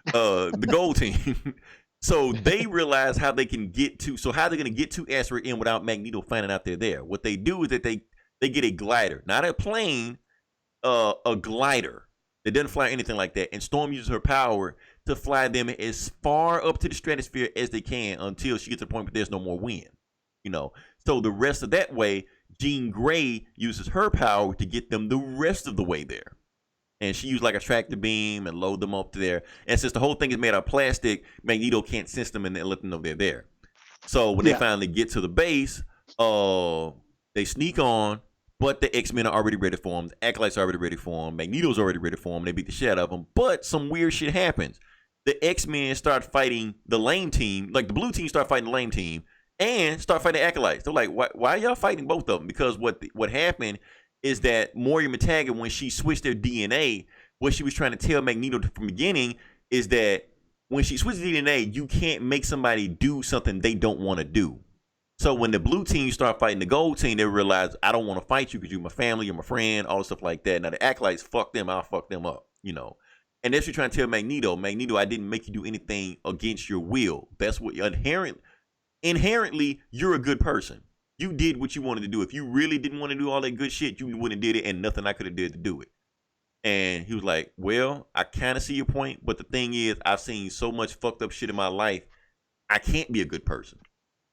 A: the gold team. So they realize how they can how they're going to get to Asteroid M without Magneto finding out they're there. What they do is that they get a glider, not a plane, a glider that doesn't fly anything like that. And Storm uses her power to fly them as far up to the stratosphere as they can until she gets to the point where there's no more wind. So the rest of that way, Jean Grey uses her power to get them the rest of the way there. And she used like a tractor beam and load them up there. And since the whole thing is made out of plastic, Magneto can't sense them and let them know they're there. So when they finally get to the base, they sneak on, but the X-Men are already ready for them. The Acolytes are already ready for them. Magneto's already ready for them. They beat the shit out of them. But some weird shit happens. The X-Men start fighting the lame team. Like the blue team start fighting the lame team and start fighting the Acolytes. They're like, why are y'all fighting both of them? Because what happened is that Moria Mataga, when she switched their DNA, what she was trying to tell Magneto from the beginning is that when she switches DNA, you can't make somebody do something they don't want to do. So when the blue team start fighting the gold team, they realize, I don't want to fight you because you're my family, you're my friend, all the stuff like that. Now the Acolytes, fuck them, I'll fuck them up, And that's what you're trying to tell Magneto, I didn't make you do anything against your will. That's what inherently, you're a good person. You did what you wanted to do. If you really didn't want to do all that good shit, you wouldn't have did it, and nothing I could have did to do it. And he was like, well, I kind of see your point, but the thing is, I've seen so much fucked up shit in my life, I can't be a good person.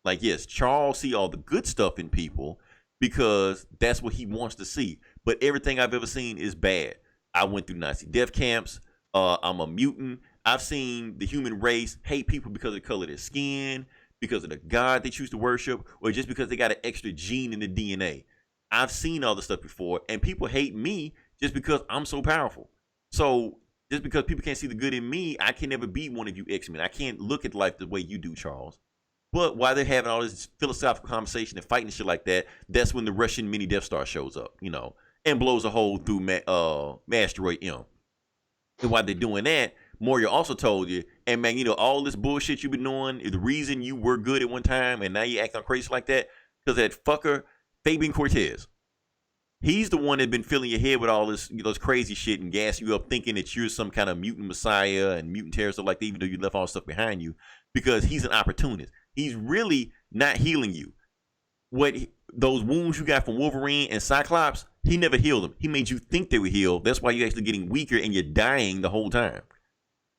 A: Like, yes, Charles see all the good stuff in people, because that's what he wants to see. But everything I've ever seen is bad. I went through Nazi death camps. I'm a mutant. I've seen the human race hate people because of the color of their skin, because of the god they choose to worship, or just because they got an extra gene in the DNA. I've seen all this stuff before, and people hate me just because I'm so powerful. So just because people can't see the good in me, I can never be one of you X-Men. I can't look at life the way you do, Charles. But while they're having all this philosophical conversation and fighting shit like that, that's when the Russian mini Death Star shows up, and blows a hole through Asteroid M. And while they're doing that, Moria also told you, and Magneto, all this bullshit you've been doing is the reason you were good at one time and now you acting crazy like that, because that fucker, Fabian Cortez. He's the one that's been filling your head with all this, this crazy shit and gassing you up thinking that you're some kind of mutant messiah and mutant terrorist stuff like that, even though you left all this stuff behind you, because he's an opportunist. He's really not healing you. Those wounds you got from Wolverine and Cyclops, he never healed them. He made you think they were healed. That's why you're actually getting weaker and you're dying the whole time.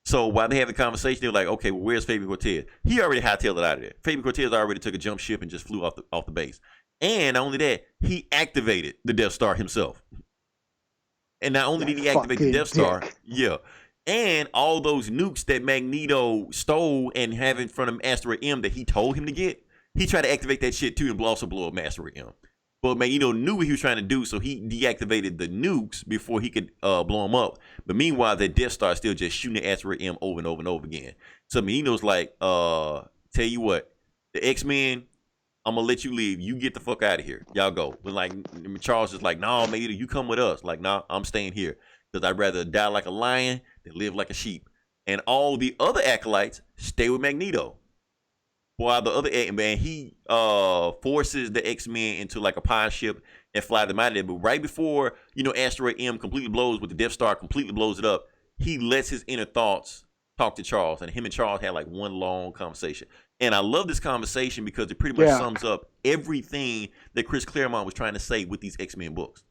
A: So while they have the conversation, they're like, okay, well, where's Fabian Cortez? He already hightailed it out of there. Fabian Cortez already took a jump ship and just flew off the base. And not only that, he activated the Death Star himself. And not only did he activate the Death Star, and all those nukes that Magneto stole and have in front of Asteroid M that he told him to get, he tried to activate that shit too and also blow up Asteroid M. But Magneto knew what he was trying to do, so he deactivated the nukes before he could blow them up. But meanwhile, the Death Star is still just shooting at Asteroid M over and over and over again. So Magneto's like, tell you what, the X-Men, I'm going to let you leave. You get the fuck out of here. Y'all go. But like, Charles is like, no, Magneto, you come with us. Like, nah, I'm staying here. Because I'd rather die like a lion than live like a sheep. And all the other acolytes stay with Magneto. While the other man, he forces the X-Men into like a pod ship and fly them out of there. But right before, Asteroid M completely blows with the Death Star, completely blows it up, he lets his inner thoughts talk to Charles. And him and Charles had like one long conversation. And I love this conversation because it pretty much sums up everything that Chris Claremont was trying to say with these X-Men books.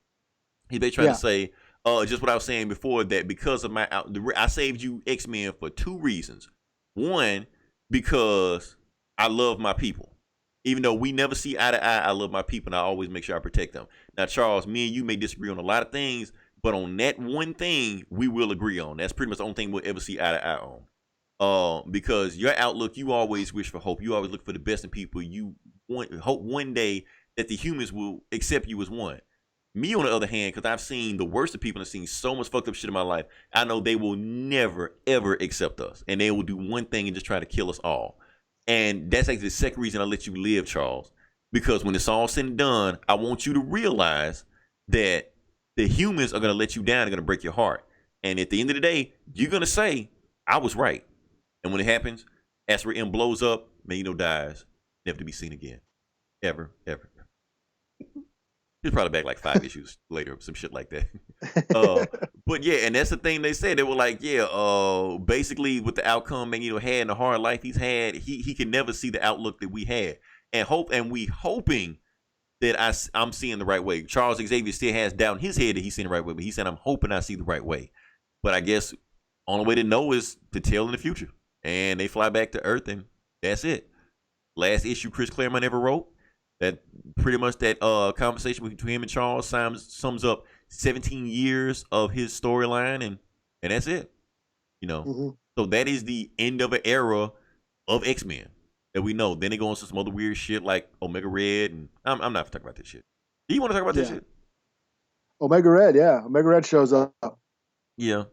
A: He's trying to say, just what I was saying before, that because of I saved you X-Men for two reasons. One, because I love my people. Even though we never see eye to eye, I love my people, and I always make sure I protect them. Now, Charles, me and you may disagree on a lot of things, but on that one thing, we will agree on. That's pretty much the only thing we'll ever see eye to eye on. Because your outlook, you always wish for hope. You always look for the best in people. You hope one day that the humans will accept you as one. Me, on the other hand, because I've seen the worst of people and seen so much fucked up shit in my life, I know they will never, ever accept us. And they will do one thing and just try to kill us all. And that's actually the second reason I let you live, Charles. Because when it's all said and done, I want you to realize that the humans are going to let you down. They're going to break your heart. And at the end of the day, you're going to say, I was right. And when it happens, Asteroid M blows up, Magneto dies, never to be seen again. Ever, ever. He's probably back like 5 issues later, some shit like that. But yeah, and that's the thing they said. They were like, basically with the outcome Magneto had and the hard life he's had, he can never see the outlook that we had. And we hoping that I'm seeing the right way. Charles Xavier still has doubt in his head that he's seeing the right way, but he said, I'm hoping I see the right way. But I guess only way to know is to tell in the future. And they fly back to Earth, and that's it. Last issue Chris Claremont ever wrote. That pretty much that conversation between him and Charles sums up 17 years of his storyline, and that's it. So that is the end of an era of X-Men that we know. Then they go on to some other weird shit like Omega Red, and I'm not talking about this shit. Do you want to talk about this shit?
B: Omega Red, yeah. Omega Red shows up.
A: Yeah.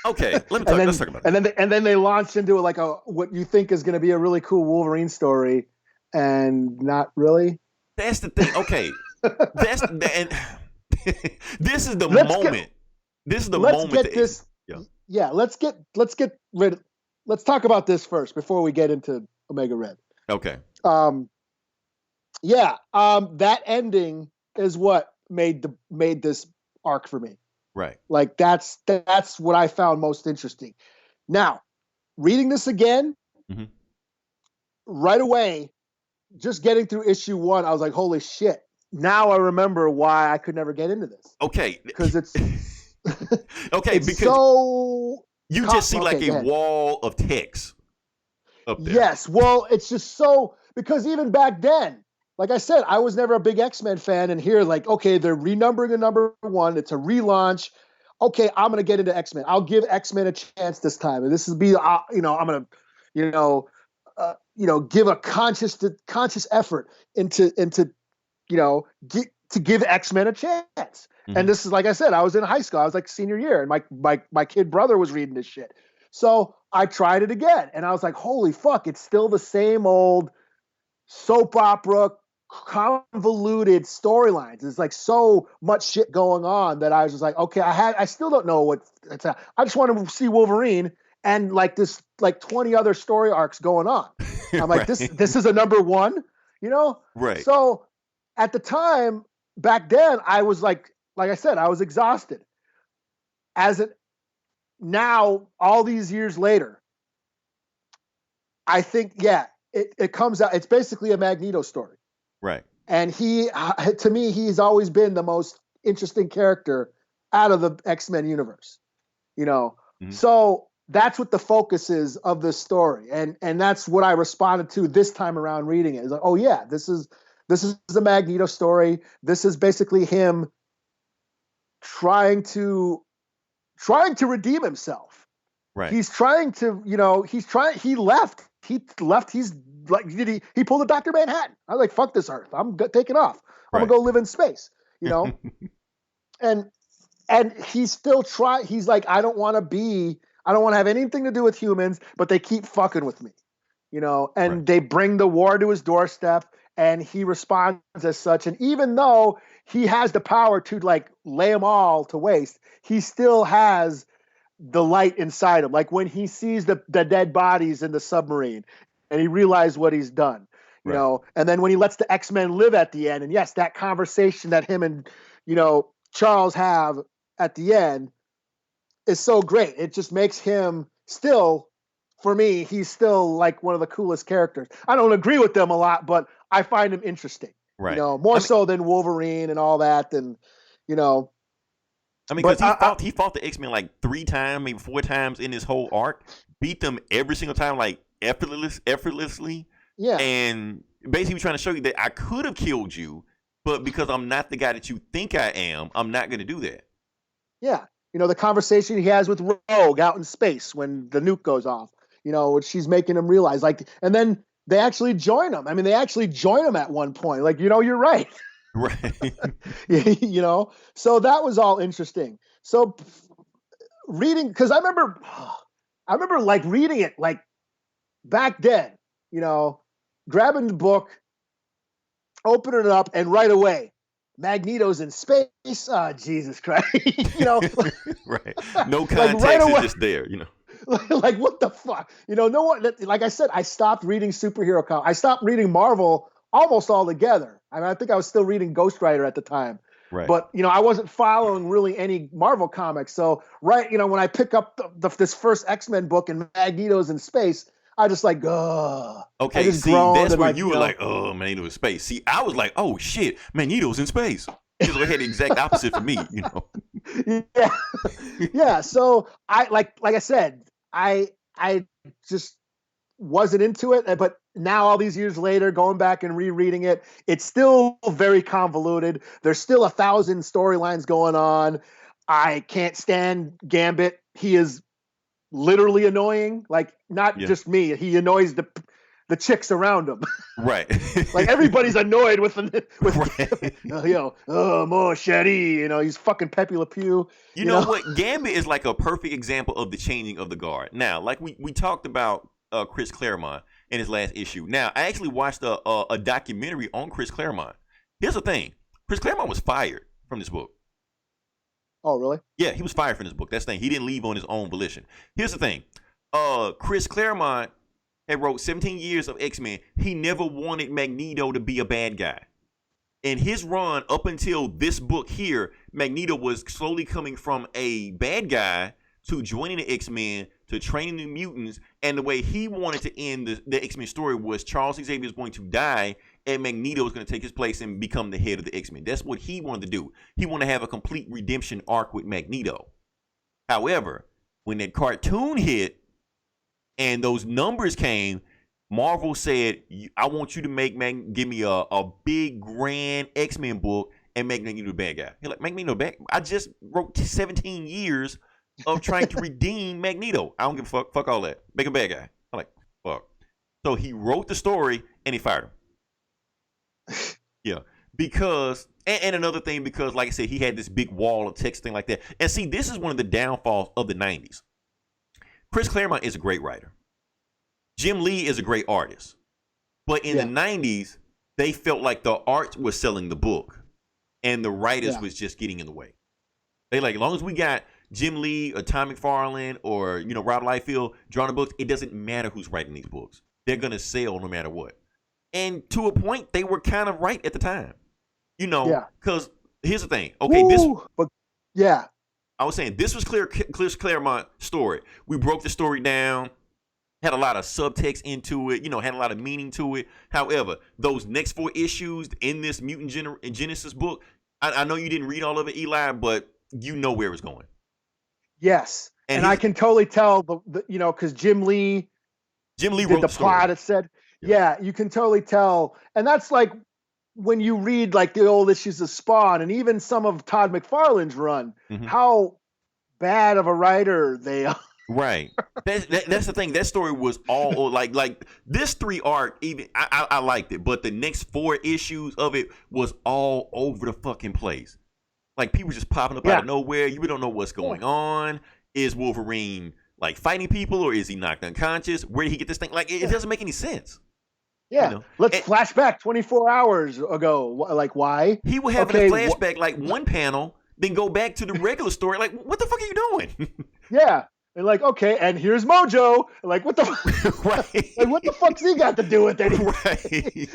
A: Okay, let's talk about it.
B: And then they launch into like what you think is going to be a really cool Wolverine story, and not really.
A: That's the thing. Okay, and this is the moment. This is the moment.
B: Let's get this. Yeah, let's get rid. Let's talk about this first before we get into Omega Red.
A: Okay.
B: That ending is what made this arc for me.
A: Right.
B: Like that's what I found most interesting. Now, reading this again, right away, just getting through issue 1, I was like, holy shit. Now I remember why I could never get into this.
A: Okay.
B: Because it's
A: okay,
B: it's
A: because
B: so
A: you just see like a wall of text up there.
B: Yes. Well, it's just so, because even back then, like I said, I was never a big X-Men fan, and here, like, okay, they're renumbering a number one. It's a relaunch. Okay, I'm gonna get into X-Men. I'll give X-Men a chance this time, and this will be, I'm gonna, give a conscious effort into, to give X-Men a chance.
A: Mm-hmm.
B: And this is, like I said, I was in high school. I was like senior year, and my kid brother was reading this shit. So I tried it again, and I was like, holy fuck, it's still the same old soap opera, convoluted storylines. There's like so much shit going on that I was just like, okay, I still don't know what it's at. I just want to see Wolverine and like this like 20 other story arcs going on. I'm like,
A: Right.
B: this is a number one,
A: Right.
B: So at the time back then, I was like I said, I was exhausted. Now, all these years later, I think, it comes out. It's basically a Magneto story.
A: Right.
B: And to me, he's always been the most interesting character out of the X-Men universe,
A: Mm-hmm.
B: So that's what the focus is of this story. And that's what I responded to this time around reading it. It's like, oh yeah, this is a Magneto story. This is basically him trying to redeem himself.
A: Right.
B: He's trying to, he left. He's like, he pulled a Dr. Manhattan. I was like, fuck this Earth. I'm taking off. I'm
A: Right.
B: gonna go live in space, and he's still he's like, I don't want to have anything to do with humans, but they keep fucking with me, and
A: Right.
B: they bring the war to his doorstep, and he responds as such. And even though he has the power to like lay them all to waste, he still has the light inside him. Like when he sees the dead bodies in the submarine and he realized what he's done,
A: Right.
B: and then when he lets the X-Men live at the end, and yes, that conversation that him and, Charles have at the end is so great. It just makes him still, for me, he's still like one of the coolest characters. I don't agree with them a lot, but I find him interesting,
A: Right.
B: more so than Wolverine and all that. And,
A: I mean, because he fought the X-Men like 3 times, maybe 4 times in this whole arc, beat them every single time, like effortlessly.
B: Yeah.
A: And basically trying to show you that I could have killed you, but because I'm not the guy that you think I am, I'm not going to do that.
B: Yeah. The conversation he has with Rogue out in space when the nuke goes off, she's making him realize, like, and then they actually join him. I mean, they actually join him at one point. Like, you're right.
A: Right.
B: So that was all interesting. So reading, because I remember like reading it like back then, grabbing the book, opening it up, and right away, Magneto's in space. Oh, Jesus Christ.
A: Right. No context
B: like right away,
A: is just there,
B: like what the fuck? No one, like I said, I stopped reading superhero comics. I stopped reading Marvel almost altogether. I mean, I think I was still reading Ghost Rider at the time.
A: Right.
B: But, I wasn't following really any Marvel comics. So, when I pick up this first X-Men book and Magneto's in space, I just like, ugh.
A: Okay, see, that's where you were like, oh, Magneto in space. See, I was like, oh, shit, Magneto's in space. Just had the exact opposite for me,
B: Yeah. Yeah, so like I said, I just wasn't into it, but now all these years later, going back and rereading it, it's still very convoluted. There's still 1,000 storylines going on. I can't stand Gambit. He is literally annoying. Like, not just me. He annoys the chicks around him.
A: Right.
B: Like everybody's annoyed with
A: right.
B: More Shetty. He's fucking Pepe Le Pew.
A: You know what? Gambit is like a perfect example of the changing of the guard. Now, like we talked about Chris Claremont in his last issue. Now, I actually watched a documentary on Chris Claremont. Here's the thing. Chris Claremont was fired from this book.
B: Oh, really?
A: Yeah, he was fired from this book. That's the thing. He didn't leave on his own volition. Here's the thing. Chris Claremont had wrote 17 years of X-Men. He never wanted Magneto to be a bad guy. In his run up until this book here, Magneto was slowly coming from a bad guy to joining the X-Men, to training the mutants, and the way he wanted to end the X-Men story was Charles Xavier is going to die, and Magneto is going to take his place and become the head of the X-Men. That's what he wanted to do. He wanted to have a complete redemption arc with Magneto. However, when that cartoon hit and those numbers came, Marvel said, I want you to give me a big grand X-Men book and make Magneto the bad guy. He's like, make me no bad. I just wrote 17 years of trying to redeem Magneto. I don't give a fuck. Fuck all that. Make him bad guy. I'm like, fuck. So he wrote the story and he fired him. Yeah. Because, and another thing, because like I said, he had this big wall of text thing like that. And see, this is one of the downfalls of the 90s. Chris Claremont is a great writer. Jim Lee is a great artist. But in the 90s, they felt like the art was selling the book and the writers was just getting in the way. They like, as long as we got Jim Lee or Tom McFarlane or, you know, Rob Liefeld drawing the books, it doesn't matter who's writing these books. They're going to sell no matter what. And to a point, they were kind of right at the time. You know, because here's the thing. Okay, I was saying this was Claremont story. We broke the story down, had a lot of subtext into it, you know, had a lot of meaning to it. However, those next 4 issues in this Mutant Genesis book, I know you didn't read all of it, Eli, but you know where it's going.
B: Yes, and I can totally tell the you know, because Jim Lee
A: did
B: wrote the plot. It said, you can totally tell, and that's like when you read like the old issues of Spawn and even some of Todd McFarlane's run, how bad of a writer they are.
A: Right. That's the thing. That story was all like this 3 arc. Even I liked it, but the next 4 issues of it was all over the fucking place. Like people just popping up out of nowhere. You don't know what's going on. Is Wolverine like fighting people or is he knocked unconscious? Where did he get this thing? Like it doesn't make any sense.
B: Yeah, you know? Let's flash back 24 hours ago. Like, why?
A: He would have a flashback, like one panel, then go back to the regular story. Like, what the fuck are you doing?
B: Yeah, and like, okay, and here's Mojo. Like, what the
A: right?
B: Like, what the fuck's he got to do with it?
A: Right.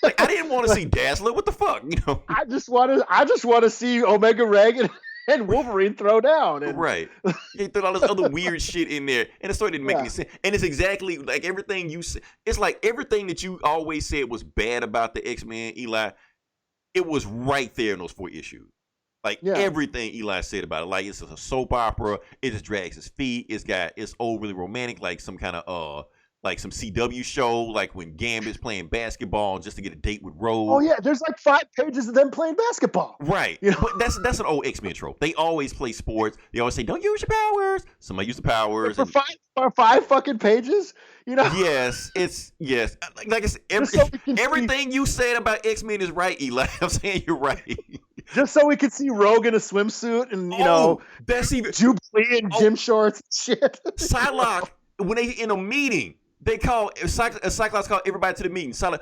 A: Like, I didn't want to see Dazzler. What the fuck? You know?
B: I just want to see Omega Red and Wolverine throw down. And...
A: Right. He threw all this other weird shit in there. And the story didn't make any sense. And it's exactly like everything you said. It's like everything that you always said was bad about the X-Men, Eli, it was right there in those 4 issues. Like everything Eli said about it. Like it's a soap opera. It just drags his feet. It's overly romantic, like some kind of like some CW show, like when Gambit's playing basketball just to get a date with Rose.
B: Oh yeah, there's like 5 pages of them playing basketball.
A: Right. You know? But that's an old X-Men trope. They always play sports. They always say, "Don't use your powers." Somebody use the powers.
B: For 5 fucking pages, you know.
A: Yes, like I said, everything you said about X-Men is right, Eli. I'm saying you're right.
B: Just so we could see Rogue in a swimsuit and you know,
A: that's even
B: Jubilee and gym shorts and shit.
A: Psylocke, when they in a meeting, they call Cyclops called everybody to the meeting. Psylocke,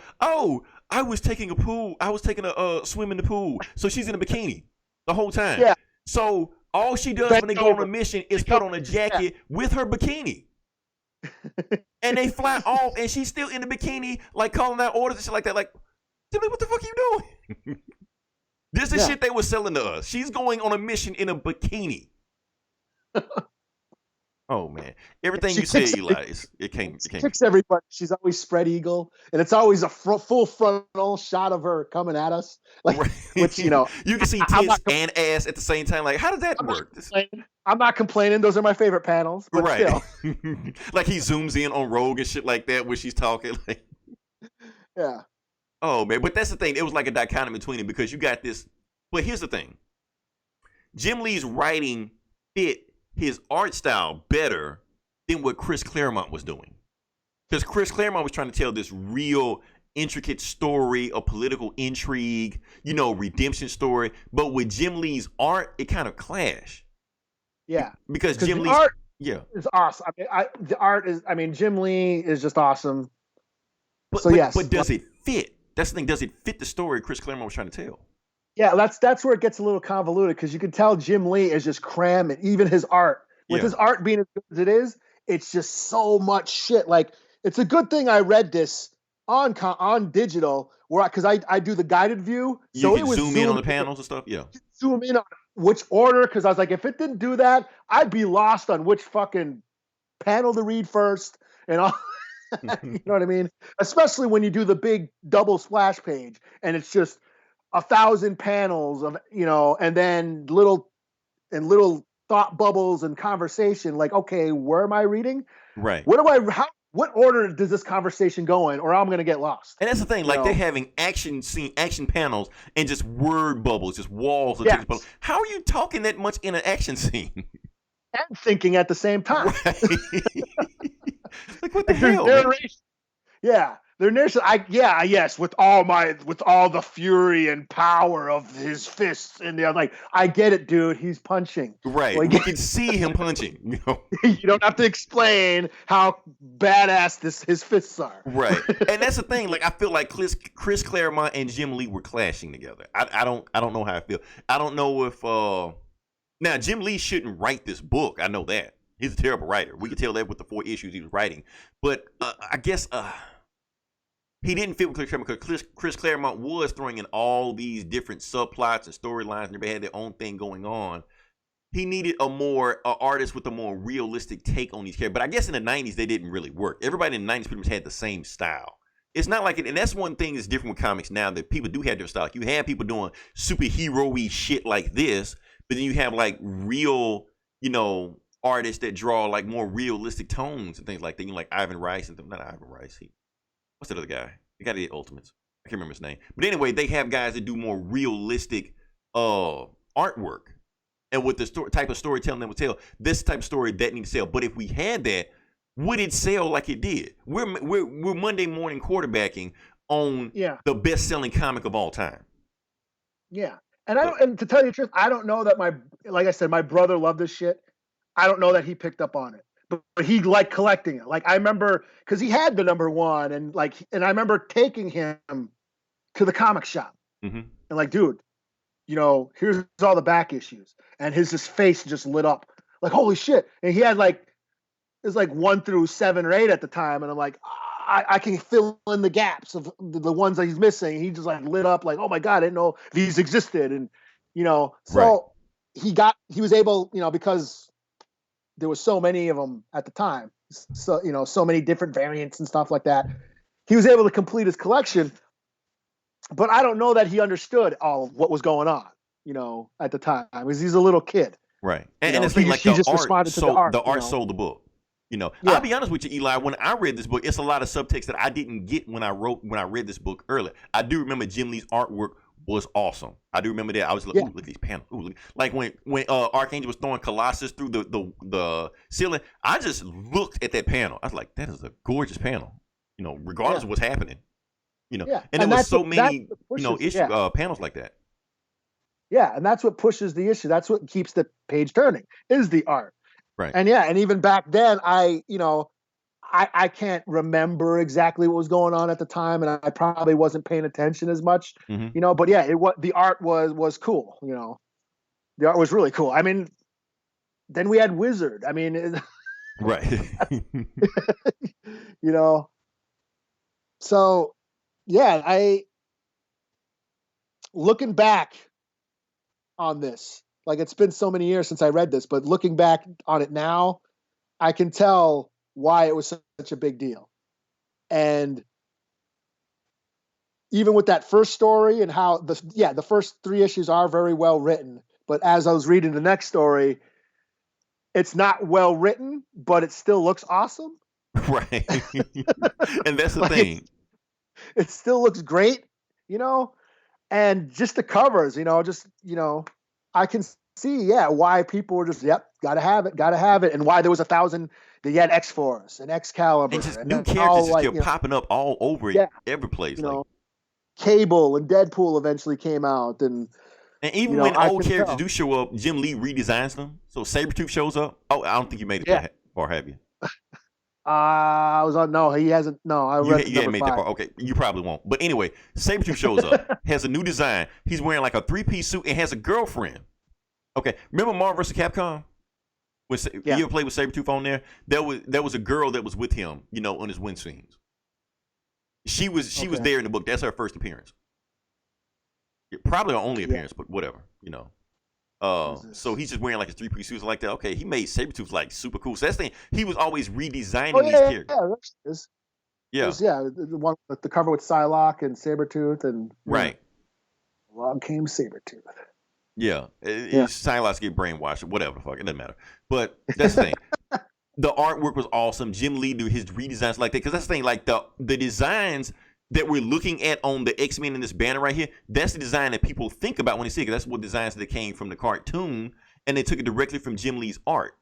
A: I was taking a swim in the pool, so she's in a bikini the whole time. Yeah. So all she does when they go on a mission is put on a jacket with her bikini. And they fly off, and she's still in the bikini, like calling out orders and shit like that. Like, what the fuck are you doing? This is shit they were selling to us. She's going on a mission in a bikini. Oh man, everything you said, Eli, it can't.
B: Kicks everybody. She's always spread eagle, and it's always a full frontal shot of her coming at us, like which you know
A: you can see tits and ass at the same time. Like, how does that work?
B: I'm not complaining. Those are my favorite panels, but still.
A: Like he zooms in on Rogue and shit like that when she's talking. Like,
B: yeah.
A: Oh man, but that's the thing. It was like a dichotomy between it because you got this. But here's the thing: Jim Lee's writing fit his art style better than what Chris Claremont was doing. Because Chris Claremont was trying to tell this real intricate story of political intrigue, you know, redemption story. But with Jim Lee's art, it kind of clashed.
B: Yeah,
A: because Jim Lee's
B: art is awesome. The art is. I mean, Jim Lee is just awesome.
A: But does it fit? That's the thing. Does it fit the story Chris Claremont was trying to tell?
B: Yeah, that's where it gets a little convoluted because you can tell Jim Lee is just cramming even his art. With his art being as good as it is, it's just so much shit. Like it's a good thing I read this on digital, because I do the guided view, so
A: it would zoom in on the panels and stuff. Yeah,
B: zoom in on which order because I was like, if it didn't do that, I'd be lost on which fucking panel to read first and all. You know what I mean? Especially when you do the big double splash page and it's just 1,000 panels of, you know, and then little thought bubbles and conversation. Like, okay, where am I reading?
A: Right.
B: What do I? what order does this conversation go in, or I'm gonna get lost.
A: And that's the thing, like they're having action panels and just word bubbles, just walls of text bubbles. How are you talking that much in an action scene?
B: And thinking at the same time.
A: Right. Like what the hell? Narration.
B: Yeah. Their narration, yes, with all the fury and power of his fists, and they're like, I get it, dude. He's punching.
A: Right,
B: like,
A: you can see him punching. You know,
B: you don't have to explain how badass his fists are.
A: Right, and that's the thing. Like, I feel like Chris Claremont and Jim Lee were clashing together. I don't know how I feel. I don't know if now Jim Lee shouldn't write this book. I know that he's a terrible writer. We can tell that with the 4 issues he was writing. But I guess. He didn't fit with Chris Claremont because Chris Claremont was throwing in all these different subplots and storylines, and everybody had their own thing going on. He needed a artist with a more realistic take on these characters. But I guess in the 90s, they didn't really work. Everybody in the 90s pretty much had the same style. It's not like it, and that's one thing that's different with comics now, that people do have their style. You have people doing superhero-y shit like this, but then you have like real, artists that draw like more realistic tones and things like that. Like Ivan Rice and not Ivan Rice. What's that other guy? The guy that did Ultimates. I can't remember his name. But anyway, they have guys that do more realistic artwork. And with the type of storytelling that would tell, this type of story that needs to sell. But if we had that, would it sell like it did? We're Monday morning quarterbacking on the best-selling comic of all time.
B: Yeah. And to tell you the truth, I don't know that like I said, my brother loved this shit. I don't know that he picked up on it. But he liked collecting it. Like, I remember, because he had the #1, and I remember taking him to the comic shop.
A: Mm-hmm.
B: And like, dude, here's all the back issues. And his face just lit up. Like, holy shit. And he had it was 1 through 7 or 8 at the time. And I'm like, I can fill in the gaps of the ones that he's missing. He just lit up like, oh my God, I didn't know these existed. And, so right. He was able, because there was so many of them at the time, so so many different variants and stuff like that. He was able to complete his collection, but I don't know that he understood all of what was going on, at the time, because he's a little kid.
A: Right, and it's like the art sold the book. I'll be honest with you, Eli. When I read this book, it's a lot of subtext that I didn't get when I read this book earlier. I do remember Jim Lee's artwork was awesome. I do remember that. I was like, ooh, look at these panels. Ooh, like when Archangel was throwing Colossus through the ceiling, I just looked at that panel. I was like, that is a gorgeous panel. Regardless of what's happening. And there was so many panels like that.
B: Yeah, and that's what pushes the issue. That's what keeps the page turning, is the art.
A: Right.
B: And and even back then, I can't remember exactly what was going on at the time, and I probably wasn't paying attention as much, but the art was cool. The art was really cool. I mean, then we had Wizard. I mean,
A: right.
B: So looking back on this, like, it's been so many years since I read this, but looking back on it now, I can tell why it was such a big deal. And even with that first story and how the first 3 issues are very well written, but as I was reading the next story, it's not well written, but it still looks awesome.
A: Right. And that's the thing.
B: It still looks great, and just the covers, I can see, why people were just, gotta have it, and why there was 1,000. They had X-Force and Excalibur,
A: and just new characters just kept popping up all over every place.
B: Cable and Deadpool eventually came out, and
A: even when old characters do show up, Jim Lee redesigns them. So Sabretooth shows up. Oh, I don't think you made it that far, have you?
B: I was on. No, he hasn't. No, I read. You haven't made that far.
A: Okay, you probably won't. But anyway, Sabretooth shows up, has a new design. He's wearing like a 3-piece suit and has a girlfriend. Okay, remember Marvel vs. Capcom? When you ever played with Sabretooth on there? There was a girl that was with him, on his win scenes. She was there in the book. That's her first appearance. Probably her only appearance, but whatever, So he's just wearing like his 3-piece suits like that. Okay, he made Sabretooth like super cool. So that's the thing. He was always redesigning these characters.
B: The one with the cover with Psylocke and Sabretooth and
A: right.
B: Along came Sabretooth.
A: Yeah. Psylocke get brainwashed or whatever. Fuck, it doesn't matter. But that's the thing. The artwork was awesome. Jim Lee do his redesigns like that, because that's the thing. Like the designs that we're looking at on the X-Men in this banner right here, that's the design that people think about when they see it. 'Cause that's what designs that came from the cartoon, and they took it directly from Jim Lee's art,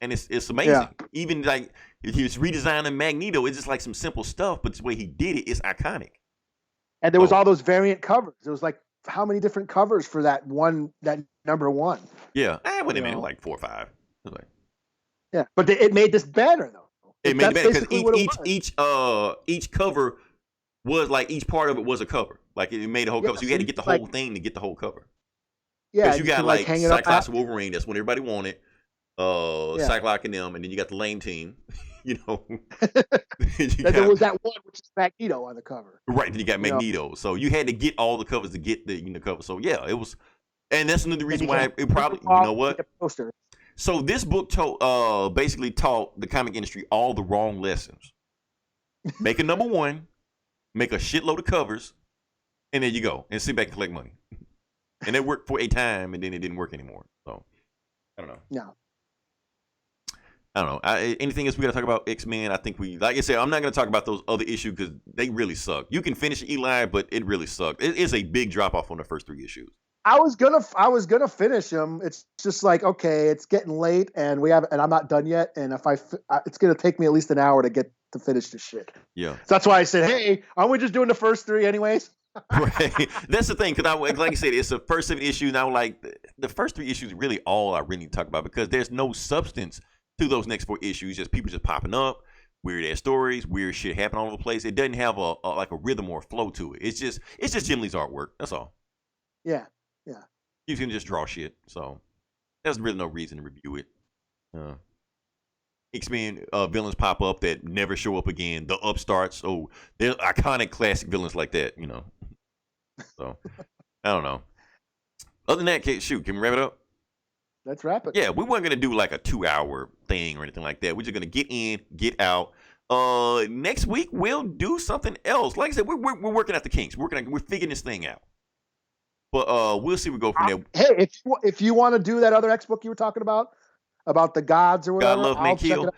A: and it's amazing.
B: Yeah.
A: Even like if he was redesigning Magneto, it's just like some simple stuff, but the way he did it is iconic.
B: And there was all those variant covers. There was like how many different covers for that number one?
A: Yeah, wait a minute, like 4 or 5. It was like,
B: yeah, but it made this banner though.
A: it made it better because
B: each
A: each cover was like each part of it was a cover. Like it made a whole cover, so you had to get the whole thing to get the whole cover.
B: Yeah,
A: because you got like
B: hang it
A: Cyclops
B: up
A: and Wolverine. That's what everybody wanted. Cyclops and them, and then you got the lame team. You know,
B: there was that one which is Magneto on the cover.
A: Right, then you got Magneto. So you had to get all the covers to get the cover. So yeah, it was, and that's another reason why it probably, you know what?
B: Poster.
A: So this book basically taught the comic industry all the wrong lessons. Make a number one, make a shitload of covers, and there you go, and sit back and collect money. And it worked for a time, and then it didn't work anymore. So I don't know.
B: Yeah.
A: I don't know. Anything else we got to talk about X-Men? I think like I said, I'm not going to talk about those other issues because they really suck. You can finish Eli, but it really sucked. It is a big drop off on the first 3 issues.
B: I was gonna finish them. It's just like, okay, it's getting late, and I'm not done yet. And if it's gonna take me at least an hour to get to finish this shit.
A: Yeah.
B: So that's why I said, hey, aren't we just doing the first 3 anyways?
A: Right. That's the thing, because like I said, it's the first 7 issues. Now, like the first 3 issues, really all I really need to talk about because there's no substance to those next 4 issues. Just people just popping up, weird ass stories, weird shit happening all over the place. It doesn't have a rhythm or a flow to it. It's just Jim Lee's artwork. That's all.
B: Yeah. Yeah.
A: You can just draw shit. So there's really no reason to review it. X-Men villains pop up that never show up again. The upstarts. Oh, they're iconic classic villains like that, you know. So I don't know. Other than that, shoot, can we wrap it up?
B: Let's wrap it.
A: Yeah, we weren't gonna do like a 2-hour thing or anything like that. We're just gonna get in, get out. Next week we'll do something else. Like I said, we're working out the kinks. We're figuring this thing out. But we'll see. We go from there.
B: Hey, if you want to do that other X book you were talking about the gods or whatever,
A: God Love Man Kill.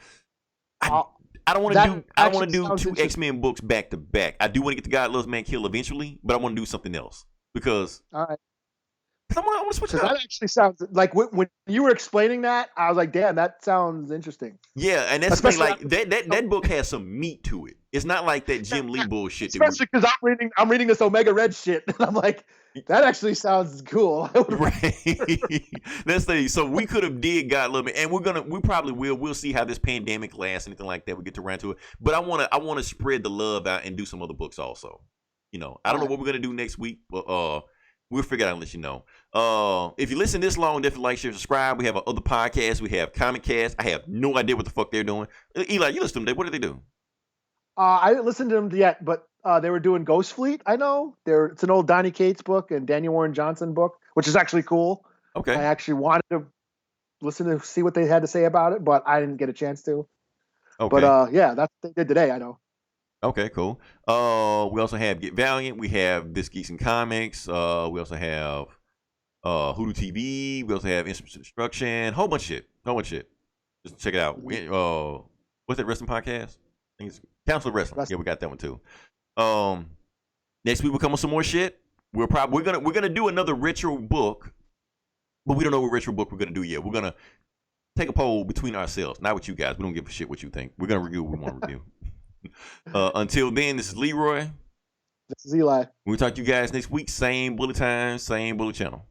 A: I don't want to do 2 X-Men books back to back. I do want to get the God Loves Man Kill eventually, but I want to do something else because.
B: All right.
A: I want to switch it up.
B: That actually sounds like when you were explaining that, I was like, damn, that sounds interesting.
A: Yeah, and that's the thing, like that book has some meat to it. It's not like that Jim Lee bullshit.
B: Especially because I'm reading this Omega Red shit, and I'm like, that actually sounds cool.
A: Right. That's the so we could have did God Love Me, and we probably will. We'll see how this pandemic lasts, anything like that. We get to run to it, but I want to spread the love out and do some other books also. You know, I don't know what we're gonna do next week, but we'll figure it out and let you know. If you listen this long, definitely like, share, subscribe. We have other podcasts. We have Comic Cast. I have no idea what the fuck they're doing. Eli, you listen to them. What do they do?
B: I didn't listen to them yet, but they were doing Ghost Fleet. I know it's an old Donny Cates book and Daniel Warren Johnson book, which is actually cool.
A: Okay.
B: I actually wanted to listen to see what they had to say about it, but I didn't get a chance to.
A: Okay.
B: But yeah, that's what they did today. I know.
A: Okay, cool. We also have Get Valiant. We have This Geeks and Comics. We also have Hoodoo TV. We also have Instruments of Destruction. Whole bunch of shit. Just check it out. What's that wrestling podcast? I think it's Council of Wrestling. Yeah, we got that one too. Next week we'll come with some more shit. We're gonna do another retro book, but we don't know what retro book we're gonna do yet. We're gonna take a poll between ourselves, not with you guys. We don't give a shit what you think. We're gonna review what we want to review. Until then, this is Leroy.
B: This is Eli.
A: We'll talk to you guys next week. Same bullet time, same bullet channel.